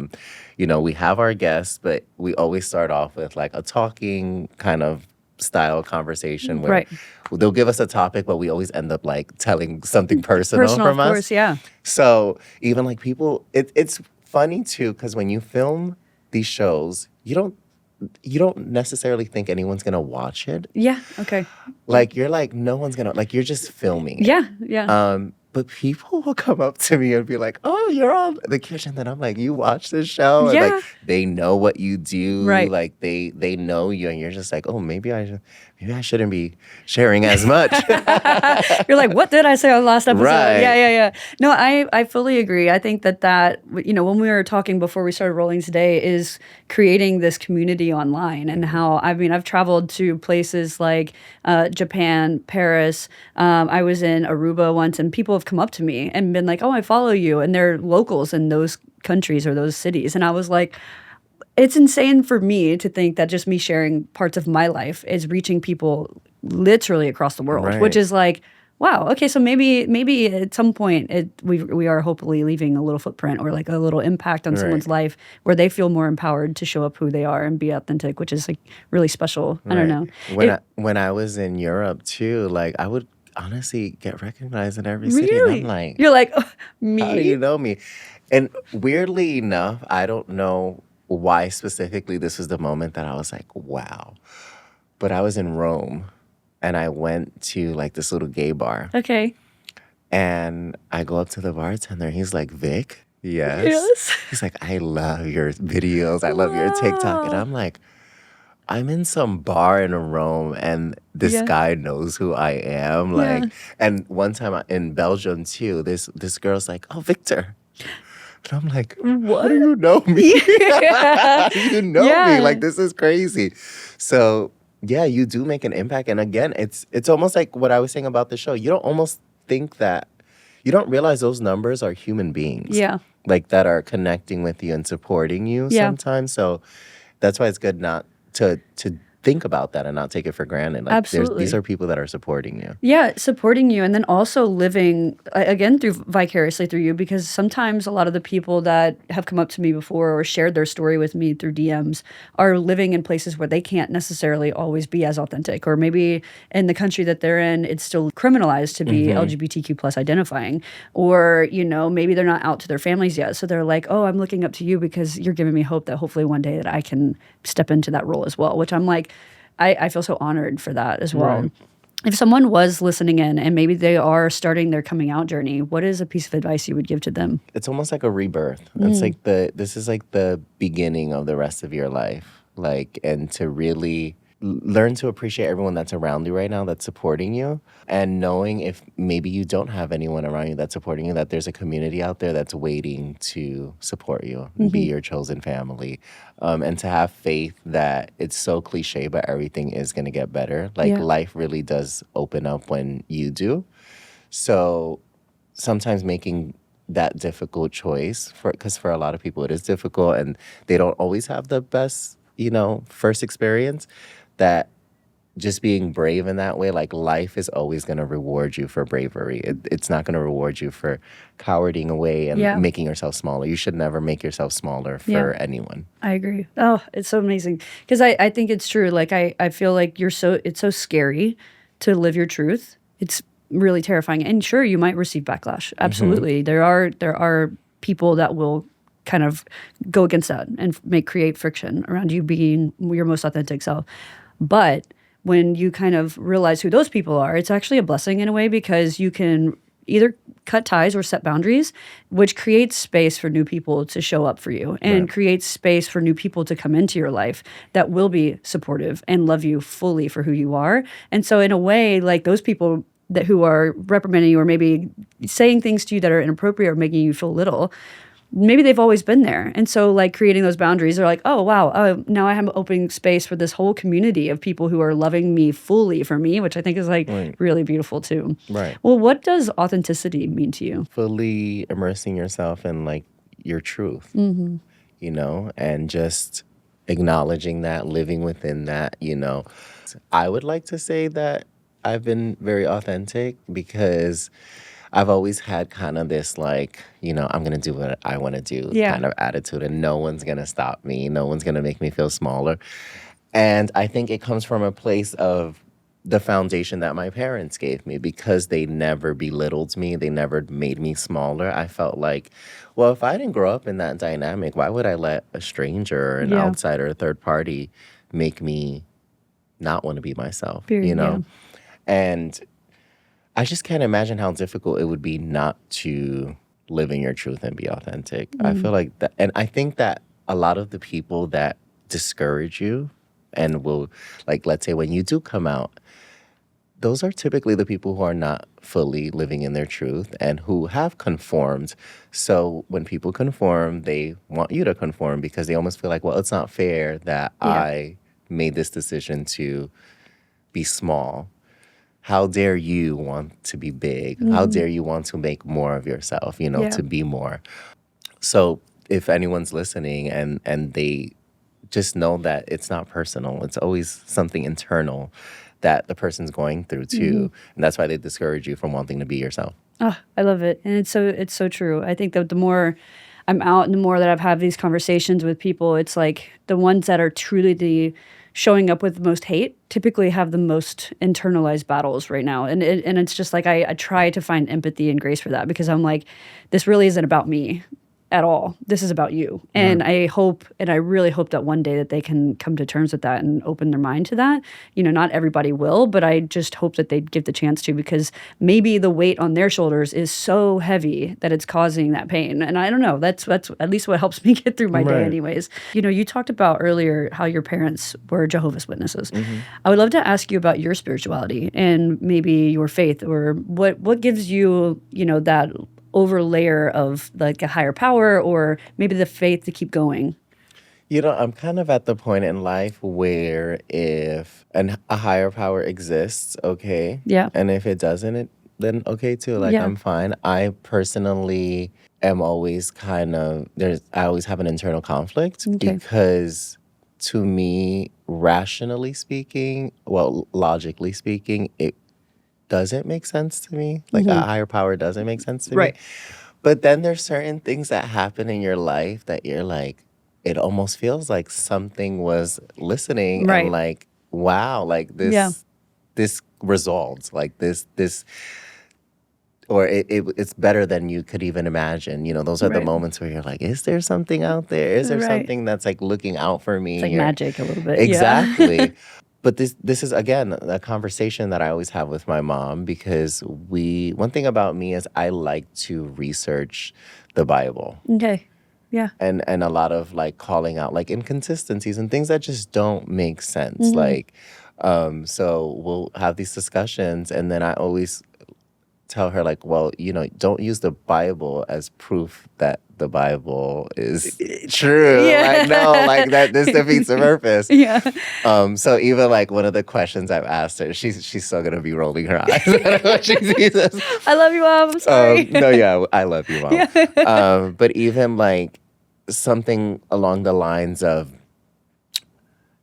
we have our guests, but we always start off with like a talking kind of style conversation where Right. they'll give us a topic, but we always end up like telling something personal from of us. course, yeah. So even like people, it's funny too, because when you film these shows, you don't you don't necessarily think anyone's gonna watch it. Yeah. Okay. Like you're like, no one's gonna like you're just filming it. Yeah. Yeah. But people will come up to me and be like, "Oh, you're on the kitchen." Then I'm like, "You watch this show?" And like Yeah. they know what you do. Right. Like they know you, and you're just like, "Oh, maybe I shouldn't be sharing as much." You're like, what did I say on the last episode? Right. Yeah. No, I fully agree. I think that when we were talking before we started rolling today, is creating this community online, and how I've traveled to places like Japan, Paris. I was in Aruba once, and people have come up to me and been like, "Oh, I follow you," and they're locals in those countries or those cities, and I was like, it's insane for me to think that just me sharing parts of my life is reaching people literally across the world, Right. which is like, wow, okay, so maybe at some point we are hopefully leaving a little footprint or like a little impact on someone's life where they feel more empowered to show up who they are and be authentic, which is like really special. I don't know. When I was in Europe too, like I would honestly get recognized in every city. And Really? I'm like, You're like, oh, how do you me? know me? And weirdly enough, I don't know why specifically this was the moment that I was like, wow. But I was in Rome and I went to like this little gay bar. Okay. And I go up to the bartender. He's like, Vic? Yes. Yes. He's like, I love your videos. I love your TikTok. And Wow. I'm like, I'm in some bar in Rome and this Yeah. guy knows who I am. Yeah. Like, and one time in Belgium too, this girl's like, oh, Victor. And I'm like, What? how do you know me? How do you know Yeah. me? Like, this is crazy. So yeah, you do make an impact. And again, it's almost like what I was saying about the show. You don't almost think that, you don't realize those numbers are human beings. Yeah. Like that are connecting with you and supporting you Yeah. sometimes. So that's why it's good not to think about that and not take it for granted. Like Absolutely. these are people that are supporting you. Yeah, supporting you, and then also living again through vicariously through you, because sometimes a lot of the people that have come up to me before or shared their story with me through DMs are living in places where they can't necessarily always be as authentic, or maybe in the country that they're in, it's still criminalized to be LGBTQ plus identifying, or maybe they're not out to their families yet, so they're like, oh, I'm looking up to you because you're giving me hope that hopefully one day that I can step into that role as well, which I'm like, I feel so honored for that as well. Right. If someone was listening in and maybe they are starting their coming out journey, what is a piece of advice you would give to them? It's almost like a rebirth. It's like this is like the beginning of the rest of your life. Like, and to really learn to appreciate everyone that's around you right now that's supporting you, and knowing if maybe you don't have anyone around you that's supporting you, that there's a community out there that's waiting to support you and be your chosen family, and to have faith that it's so cliche, but everything is going to get better. Like Yeah. life really does open up when you do. So sometimes making that difficult choice, because for a lot of people it is difficult and they don't always have the best first experience, that just being brave in that way, like life is always going to reward you for bravery. It's not going to reward you for cowarding away and Yeah. making yourself smaller. You should never make yourself smaller for Yeah. anyone. I agree. Oh, it's so amazing. Because I think it's true. Like I feel like it's so scary to live your truth. It's really terrifying. And sure, you might receive backlash. Absolutely. There are people that will kind of go against that and create friction around you being your most authentic self. But when you kind of realize who those people are, it's actually a blessing in a way, because you can either cut ties or set boundaries, which creates space for new people to show up for you and creates space for new people to come into your life that will be supportive and love you fully for who you are. And so in a way, like those people who are reprimanding you or maybe saying things to you that are inappropriate or making you feel little, maybe they've always been there. And so like creating those boundaries, they're like, oh, wow, now I have an open space for this whole community of people who are loving me fully for me, which I think is like really beautiful too. Right. Well, what does authenticity mean to you? Fully immersing yourself in like your truth, and just acknowledging that, living within that, I would like to say that I've been very authentic because I've always had kind of this like, I'm going to do what I want to do kind of attitude, and no one's going to stop me. No one's going to make me feel smaller. And I think it comes from a place of the foundation that my parents gave me, because they never belittled me. They never made me smaller. I felt like, well, if I didn't grow up in that dynamic, why would I let a stranger or an Yeah. outsider, a third party make me not want to be myself, you Period. Yeah. know? And I just can't imagine how difficult it would be not to live in your truth and be authentic. I feel like that. And I think that a lot of the people that discourage you and will, like, let's say when you do come out, those are typically the people who are not fully living in their truth and who have conformed. So when people conform, they want you to conform because they almost feel like, well, it's not fair that I made this decision to be small. How dare you want to be big? How dare you want to make more of yourself, you know, to be more? So if anyone's listening and they just know that it's not personal, it's always something internal that the person's going through too. And that's why they discourage you from wanting to be yourself. Oh, I love it. And it's so true. I think that the more I'm out and the more that I've had these conversations with people, it's like the ones that are truly the showing up with the most hate typically have the most internalized battles right now. And it's just like I try to find empathy and grace for that because I'm like, this really isn't about me at all. This is about you. And I hope, and I really hope that one day that they can come to terms with that and open their mind to that. You know, not everybody will, but I just hope that they'd give the chance to, because maybe the weight on their shoulders is so heavy that it's causing that pain. And I don't know, that's at least what helps me get through my day anyways. You know, you talked about earlier how your parents were Jehovah's Witnesses. I would love to ask you about your spirituality and maybe your faith, or what gives you, you know, that over layer of like a higher power or maybe the faith to keep going? You know, I'm kind of at the point in life where if a higher power exists, okay. Yeah. And if it doesn't, then okay too. Like, I'm fine. I personally am always I always have an internal conflict because to me, rationally speaking, well, logically speaking, it doesn't make sense to me. Like, a higher power doesn't make sense to me. But then there's certain things that happen in your life that you're like, it almost feels like something was listening and like, wow, like this resolved, like this, or it's better than you could even imagine. You know, those are the moments where you're like, is there something out there? Is there something that's like looking out for me? It's like magic a little bit. Exactly. But this is, again, a conversation that I always have with my mom, because one thing about me is I like to research the Bible. Okay. Yeah. And a lot of like calling out like inconsistencies and things that just don't make sense. Like, so we'll have these discussions, and then I always tell her, like, well, you know, don't use the Bible as proof that the Bible is true. Like, no, like that, this defeats the purpose. So even like one of the questions I've asked her, she's still gonna be rolling her eyes when she sees this. I love you, Mom. I'm sorry. No, yeah, I love you, Mom. But even like something along the lines of,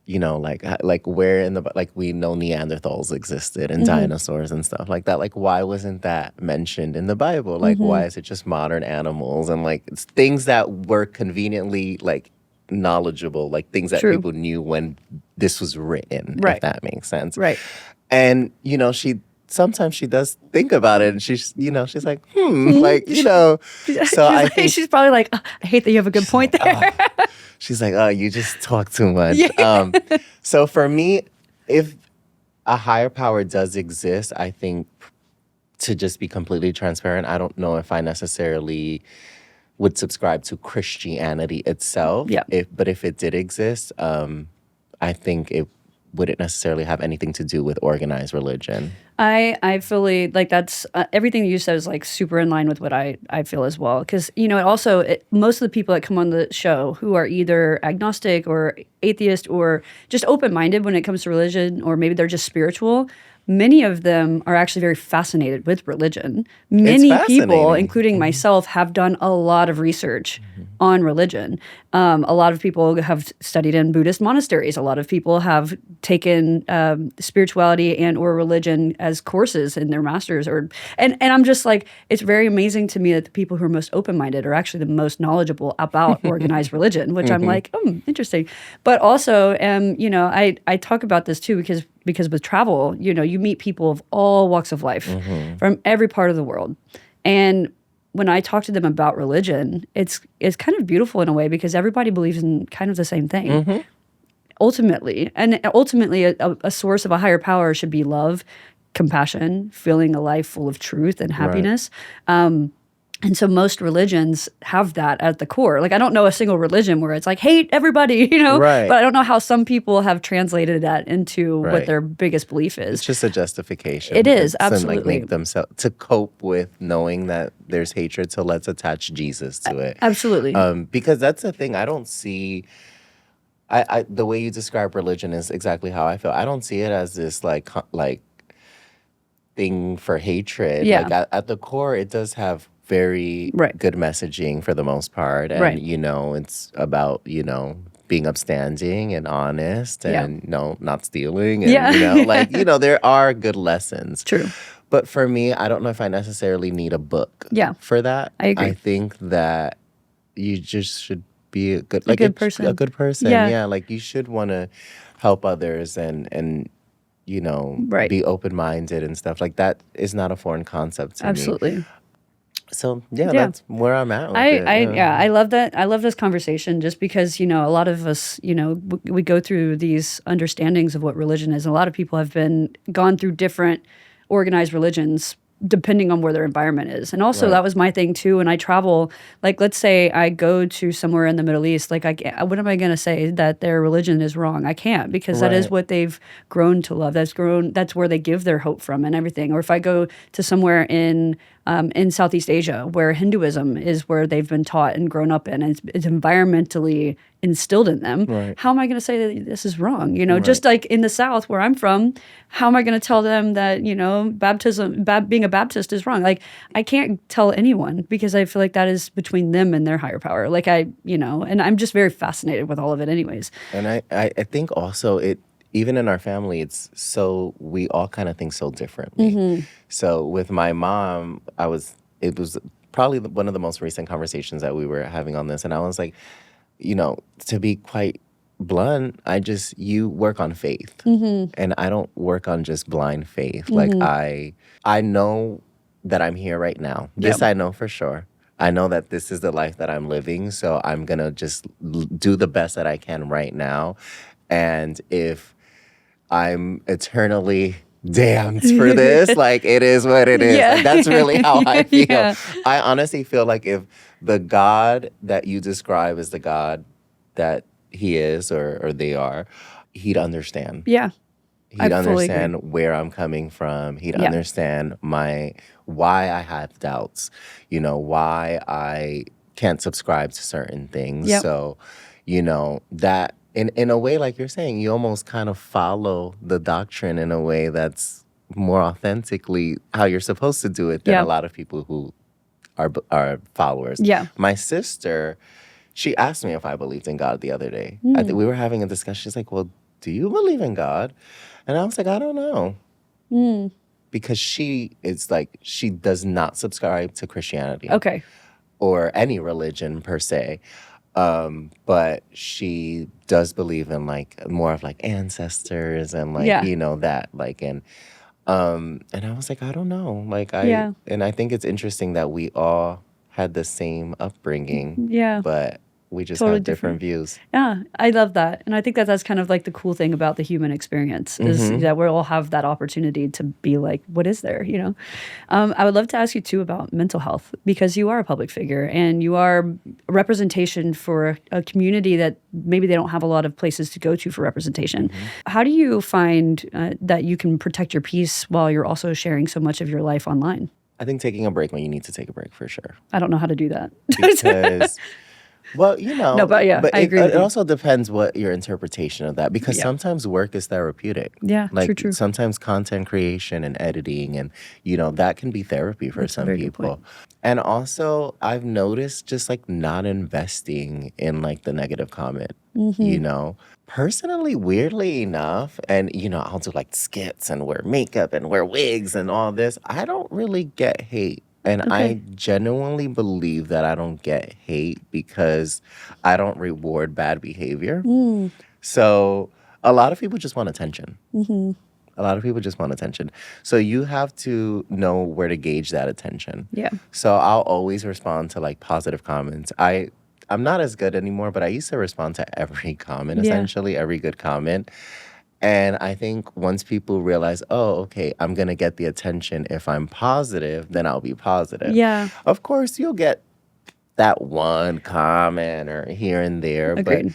you know, like where in the, like, we know Neanderthals existed and dinosaurs and stuff like that. Like, why wasn't that mentioned in the Bible? Like, why is it just modern animals? And like, it's things that were conveniently like knowledgeable, like things that people knew when this was written, if that makes sense. And, you know, sometimes she does think about it, and she's, you know, she's like, like, you know. So I think she's probably like, oh, I hate that you have a good point there. She's like, oh, you just talk too much. So for me, if a higher power does exist, I think, to just be completely transparent, I don't know if I necessarily would subscribe to Christianity itself. But if it did exist, I think it wouldn't necessarily have anything to do with organized religion. I fully, like, that's everything you said is like super in line with what I feel as well. Because, you know, most of the people that come on the show who are either agnostic or atheist or just open-minded when it comes to religion, or maybe they're just spiritual, many of them are actually very fascinated with religion. Many people, including myself, have done a lot of research on religion. A lot of people have studied in Buddhist monasteries. A lot of people have taken spirituality and or religion as courses in their masters. And I'm just like, it's very amazing to me that the people who are most open-minded are actually the most knowledgeable about organized religion, which I'm like, interesting. But also, I talk about this too because with travel, you meet people of all walks of life from every part of the world. And when I talk to them about religion, it's kind of beautiful in a way because everybody believes in kind of the same thing. Ultimately, a source of a higher power should be love, compassion, feeling a life full of truth and happiness. Right. And so most religions have that at the core. Like, I don't know a single religion where it's like, hate everybody, Right. But I don't know how some people have translated that into what their biggest belief is. It's just a justification. It is, absolutely. To, make themselves, to cope with knowing that there's hatred, so let's attach Jesus to it. Absolutely. Because that's the thing. I don't see... the way you describe religion is exactly how I feel. I don't see it as this like thing for hatred. Yeah. Like at the core, it does have very good messaging for the most part. And, it's about, being upstanding and honest and, not stealing. And, there are good lessons. True. But for me, I don't know if I necessarily need a book for that. I agree. I think that you just should be a good person. A good person. Yeah. Like, you should want to help others and be open-minded and stuff. Like, that is not a foreign concept to me. Absolutely. So that's where I'm at with it. I love that. I love this conversation just because, a lot of us, we go through these understandings of what religion is. A lot of people have gone through different organized religions depending on where their environment is. And also that was my thing too. When I travel, like, let's say I go to somewhere in the Middle East, like, what am I going to say that their religion is wrong? I can't, because that is what they've grown to love. That's where they give their hope from and everything. Or if I go to somewhere in Southeast Asia, where Hinduism is where they've been taught and grown up in, and it's environmentally instilled in them, how am I going to say that this is wrong? Just like in the South where I'm from, how am I going to tell them that, being a Baptist is wrong? Like, I can't tell anyone because I feel like that is between them and their higher power. Like, and I'm just very fascinated with all of it anyways. And I think also even in our family, we all kind of think so differently. So with my mom, it was probably one of the most recent conversations that we were having on this. And I was like, to be quite blunt, you work on faith. And I don't work on just blind faith. Like, I know that I'm here right now. This I know for sure. I know that this is the life that I'm living. So I'm going to just do the best that I can right now. And if I'm eternally damned for this, like, it is what it is. Like, that's really how I feel. I honestly feel like if the God that you describe is the God that he is or they are, he'd understand. Yeah. He'd understand where I'm coming from. He'd understand why I have doubts, why I can't subscribe to certain things. So, that in a way, like you're saying, you almost kind of follow the doctrine in a way that's more authentically how you're supposed to do it than a lot of people who are followers. Yeah. My sister, she asked me if I believed in God the other day. I think we were having a discussion. She's like, well, do you believe in God? And I was like, I don't know. Because she does not subscribe to Christianity. Okay. Or any religion per se. But she does believe in more of ancestors and that and I was like, I don't know. And I think it's interesting that we all had the same upbringing. Yeah. But we just have different views. Yeah, I love that. And I think that's kind of the cool thing about the human experience is that we all have that opportunity to be like, what is there, I would love to ask you too about mental health, because you are a public figure and you are a representation for a community that maybe they don't have a lot of places to go to for representation. How do you find that you can protect your peace while you're also sharing so much of your life online? I think taking a break when you need to take a break, for sure. I don't know how to do that. Because Well, No, but yeah, but I agree with it you. also depends what your interpretation of that, because Yeah. sometimes work is therapeutic. Yeah, Like true. sometimes content creation and editing and, that can be therapy for That's a some very good point. people. And also, I've noticed just like not investing in like the negative comment, you know? Personally, weirdly enough, and I'll do like skits and wear makeup and wear wigs and all this. I don't really get hate. And Okay. I genuinely believe that I don't get hate because I don't reward bad behavior. So a lot of people just want attention. A lot of people just want attention. So you have to know where to gauge that attention. Yeah. So I'll always respond to like positive comments. I'm not as good anymore, but I used to respond to every comment, Yeah. essentially, every good comment. And I think once people realize, oh, okay, I'm going to get the attention if I'm positive, then I'll be positive. Yeah. Of course, you'll get that one comment or here and there. But Agreed.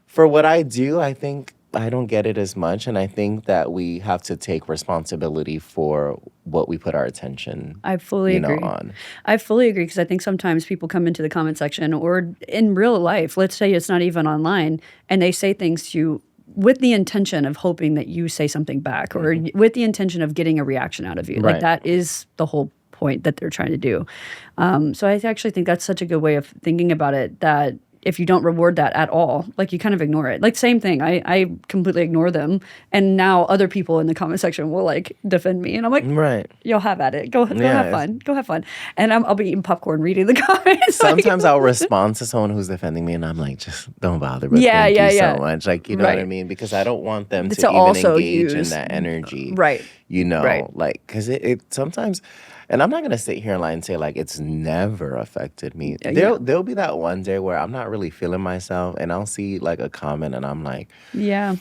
for what I do, I think I don't get it as much. And I think that we have to take responsibility for what we put our attention, I fully agree. on. I fully agree because I think sometimes people come into the comment section or in real life, let's say it's not even online, and they say things to you with the intention of hoping that you say something back or with the intention of getting a reaction out of you. Like Right. that is the whole point that they're trying to do. So I actually think that's such a good way of thinking about it, that if you don't reward that at all, like you kind of ignore it. Like same thing, I completely ignore them. And now other people in the comment section will like defend me. And I'm like, Right. you'll have at it. Go Yeah, have fun. Go have fun. And I'll be eating popcorn reading the comments. like- Sometimes I'll respond to someone who's defending me, and I'm like, just don't bother. But Yeah, thank yeah, you yeah. so much. Like, you know what I Right. mean? Because I don't want them To to even also engage in use- that energy. Right. Right. Like, because it sometimes, and I'm not going to sit here and lie and say, like, it's never affected me. Yeah. There'll be that one day where I'm not really feeling myself, and I'll see, like, a comment, and I'm like, Yeah.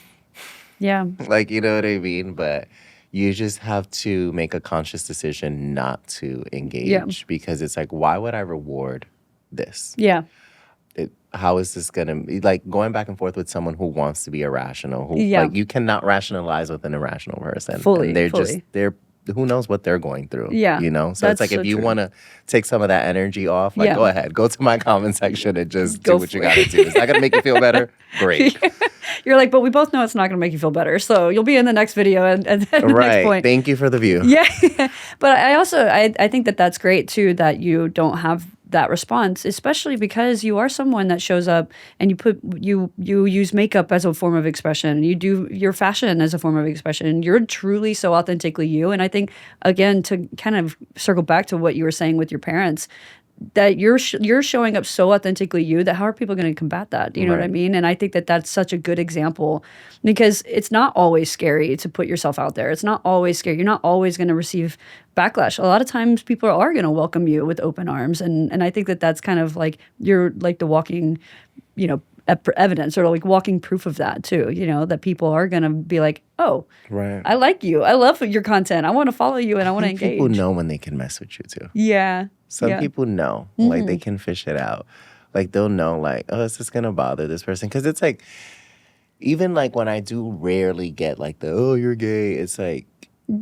Yeah. like, you know what I mean? But you just have to make a conscious decision not to engage, because it's like, why would I reward this? Yeah. How is this gonna be like going back and forth with someone who wants to be irrational? Who Yeah. like you cannot rationalize with an irrational person. Fully, And fully. they're who knows what they're going through. Yeah, So it's that's like so if you true. want to take some of that energy off, like Yeah. go ahead, go to my comment section and just Go do what for you it. gotta do. It's not gonna make you feel better. Great. You're like, but we both know it's not going to make you feel better. So you'll be in the next video and the next Right. point. Thank you for the view. Yeah. But I also, I think that that's great too, that you don't have that response, especially because you are someone that shows up and you use makeup as a form of expression. You do your fashion as a form of expression. You're truly so authentically you. And I think, again, to kind of circle back to what you were saying with your parents, that you're showing up so authentically you, that how are people going to combat that? You know what I Right. mean? And I think that that's such a good example, because it's not always scary to put yourself out there. It's not always scary. You're not always going to receive backlash. A lot of times people are going to welcome you with open arms. And I think that that's kind of like, you're like the walking, evidence, or like walking proof of that too, that people are going to be like, oh, Right. I like you. I love your content. I want to follow you and I want to engage. People know when they can mess with you too. Yeah. Some yeah. people know, like they can fish it out. Like they'll know, like, oh, is this gonna bother this person? Because it's like, even like when I do rarely get like the, oh, you're gay. It's like,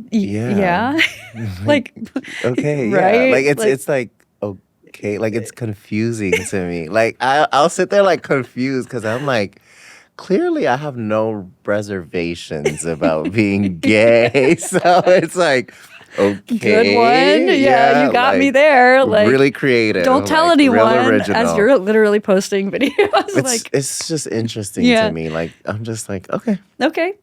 yeah. Yeah. like, okay, yeah. right? Like it's like okay, like it's confusing to me. Like I'll sit there like confused because I'm like, clearly I have no reservations about being gay. So it's like, okay, good one. Yeah, you got me like, there. Like, really creative. don't tell like, real anyone original. as you're literally posting videos. It's just interesting Yeah. to me. Like I'm just like, okay, Okay,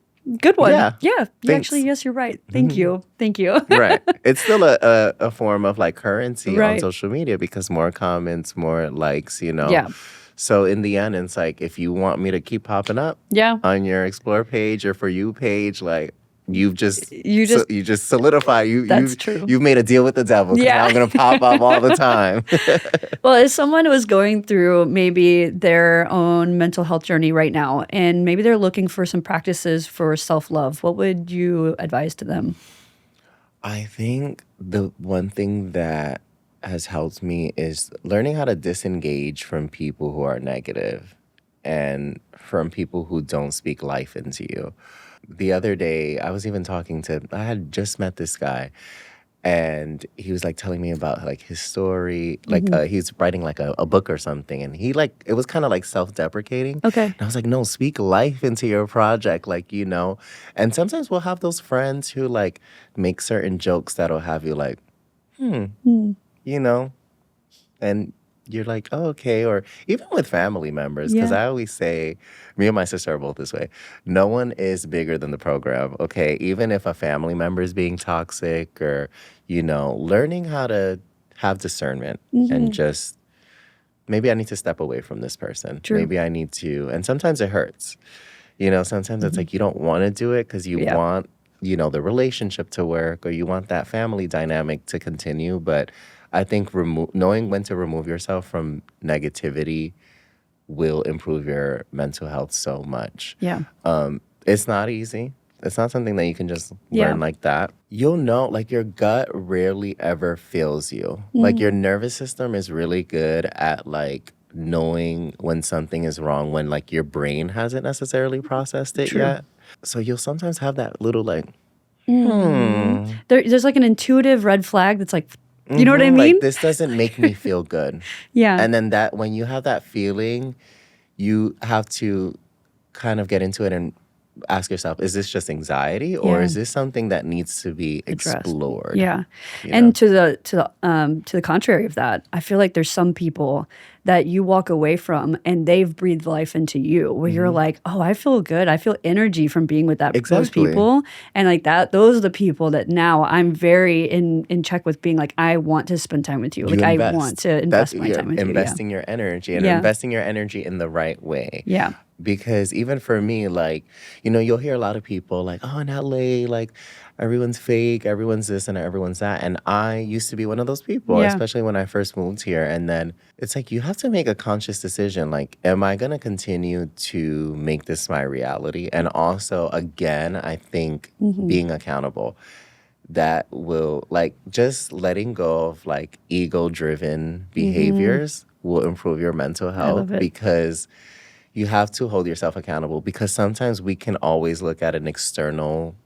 good one. Yeah, You thanks. actually, yes, you're right. Thank you. right. It's still a form of like currency on Right. social media because more comments, more likes, Yeah. So in the end, it's like if you want me to keep popping up Yeah. on your explore page or for you page, like you just solidify That's true. You've made a deal with the devil. 'Cause Yeah. now I'm gonna pop up all the time. Well, if someone was going through maybe their own mental health journey right now, and maybe they're looking for some practices for self-love, what would you advise to them? I think the one thing that has helped me is learning how to disengage from people who are negative and from people who don't speak life into you. The other day, I was even I had just met this guy, And he was like telling me about like his story, like he's writing like a book or something, and he like it was kind of like self-deprecating. Okay. And I was like, no, speak life into your project, like, you know. And sometimes we'll have those friends who like make certain jokes that'll have you like, you know, and you're like, oh, okay. Or even with family members, because I always say, me and my sister are both this way. No one is bigger than the program, okay? Even if a family member is being toxic or, you know, learning how to have discernment and just, maybe I need to step away from this person. True. Maybe I need to, and sometimes it hurts. You know, sometimes it's like you don't want to do it because you want, you know, the relationship to work or you want that family dynamic to continue. But I think knowing when to remove yourself from negativity will improve your mental health so much. Yeah. It's not easy. It's not something that you can just learn like that. You'll know, like your gut rarely ever fails you. Like your nervous system is really good at like knowing when something is wrong when like your brain hasn't necessarily processed it yet. So you'll sometimes have that little like, There's like an intuitive red flag that's like, you know what I mean? Like, this doesn't make me feel good. And then that when you have that feeling, you have to kind of get into it and ask yourself, is this just anxiety or is this something that needs to be explored? Yeah. You And know? to the contrary of that, I feel like there's some people that you walk away from and they've breathed life into you where you're like, oh, I feel good. I feel energy from being with those people. And like that, those are the people that now I'm very in check with being like, I want to spend time with you. Like I want to invest my time with you. Investing your energy and investing your energy in the right way. Yeah. Because even for me, like, you know, you'll hear a lot of people like, oh, in LA, like, everyone's fake, everyone's this and everyone's that. And I used to be one of those people, especially when I first moved here. And then it's like, you have to make a conscious decision. Like, am I going to continue to make this my reality? And also, again, I think being accountable. That will, like, just letting go of, like, ego-driven behaviors will improve your mental health because you have to hold yourself accountable because sometimes we can always look at an external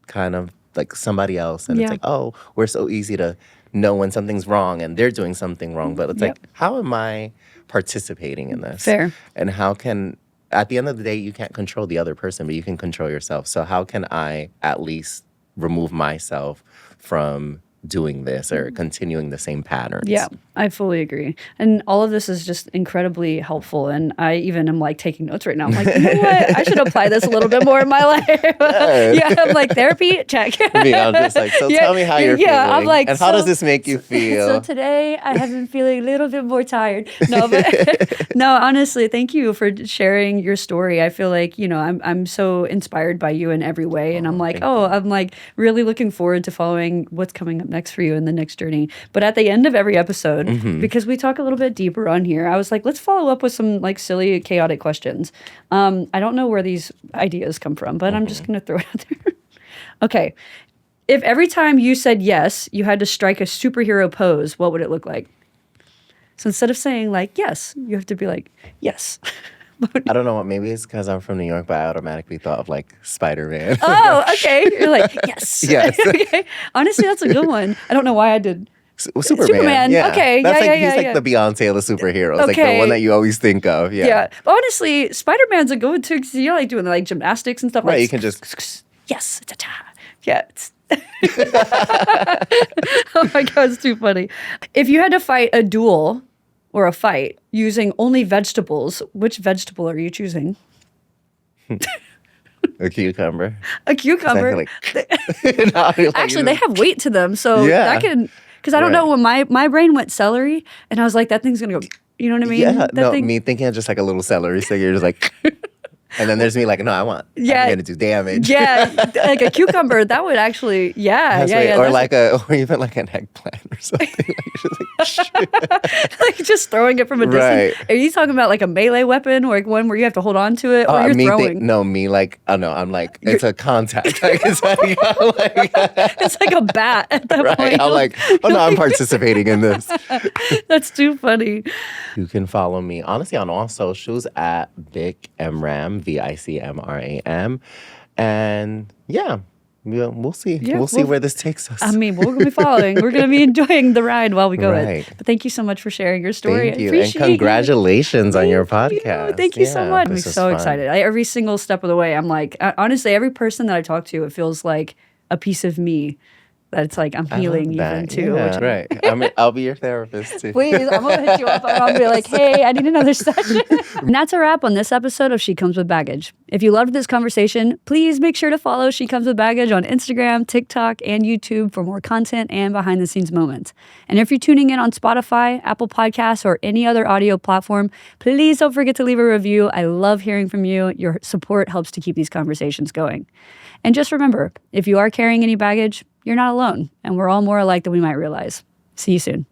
kind of like somebody else and it's like, oh, we're so easy to know when something's wrong and they're doing something wrong. But it's like, how am I participating in this? Fair. And how can, at the end of the day, you can't control the other person, but you can control yourself. So how can I at least remove myself from doing this or continuing the same patterns? Yeah, I fully agree. And all of this is just incredibly helpful. And I even am like taking notes right now. I'm like, you know what? I should apply this a little bit more in my life. I'm like, therapy, check. Me, I'm just like, so tell me how you're feeling. I'm like, and how does this make you feel? So today I have been feeling a little bit more tired. No, but no, honestly, thank you for sharing your story. I feel like, you know, I'm so inspired by you in every way. And I'm like, I'm like really looking forward to following what's coming up next for you in the next journey. But at the end of every episode, because we talk a little bit deeper on here, I was like, let's follow up with some like silly, chaotic questions. I don't know where these ideas come from, but I'm just going to throw it out there. Okay. If every time you said yes, you had to strike a superhero pose, what would it look like? So instead of saying like, yes, you have to be like, yes. I don't know what, maybe it's because I'm from New York, but I automatically thought of like Spider-Man. Oh, okay. You're like, yes. Yes. Okay. Honestly, that's a good one. I don't know why I did. Superman. Yeah. Okay. That's he's like the Beyonce of the superheroes. Like the one that you always think of. Yeah. But honestly, Spider-Man's a good one too because you're like doing like gymnastics and stuff. Right. Like, you can just. Yes. Yeah. Oh my God, it's too funny. If you had to fight a duel or a fight using only vegetables, which vegetable are you choosing? A cucumber. A cucumber. Actually, they have weight to them, so that can. Because I don't know, when my brain went celery, and I was like, that thing's gonna go. You know what I mean? Yeah. Me thinking of just like a little celery, so you're just like. And then there's me like, no, I'm going to do damage. Yeah, like a cucumber, that would actually, Or even like an eggplant or something. Like just throwing it from a distance. Right. Are you talking about like a melee weapon or like one where you have to hold on to it or you're throwing? I'm like, it's a contact. Like, it's like a bat at that point. I'm like, I'm participating in this. That's too funny. You can follow me, honestly, on all socials at VicMram, VICMRAM. And we'll see. Yeah, we'll see where this takes us. I mean, we're going to be following. We're going to be enjoying the ride while we go Right. it. But thank you so much for sharing your story. Thank I you. appreciate And congratulations on your Thank you. podcast. Thank you so much. I'm this was so fun. excited. Every single step of the way, I'm like, honestly, every person that I talk to, it feels like a piece of me that it's like I'm healing even too. Yeah, right. I mean, I'll be your therapist too. Please, I'm going to hit you up. I'm going to be like, hey, I need another session. And that's a wrap on this episode of She Comes With Baggage. If you loved this conversation, please make sure to follow She Comes With Baggage on Instagram, TikTok, and YouTube for more content and behind-the-scenes moments. And if you're tuning in on Spotify, Apple Podcasts, or any other audio platform, please don't forget to leave a review. I love hearing from you. Your support helps to keep these conversations going. And just remember, if you are carrying any baggage, you're not alone, and we're all more alike than we might realize. See you soon.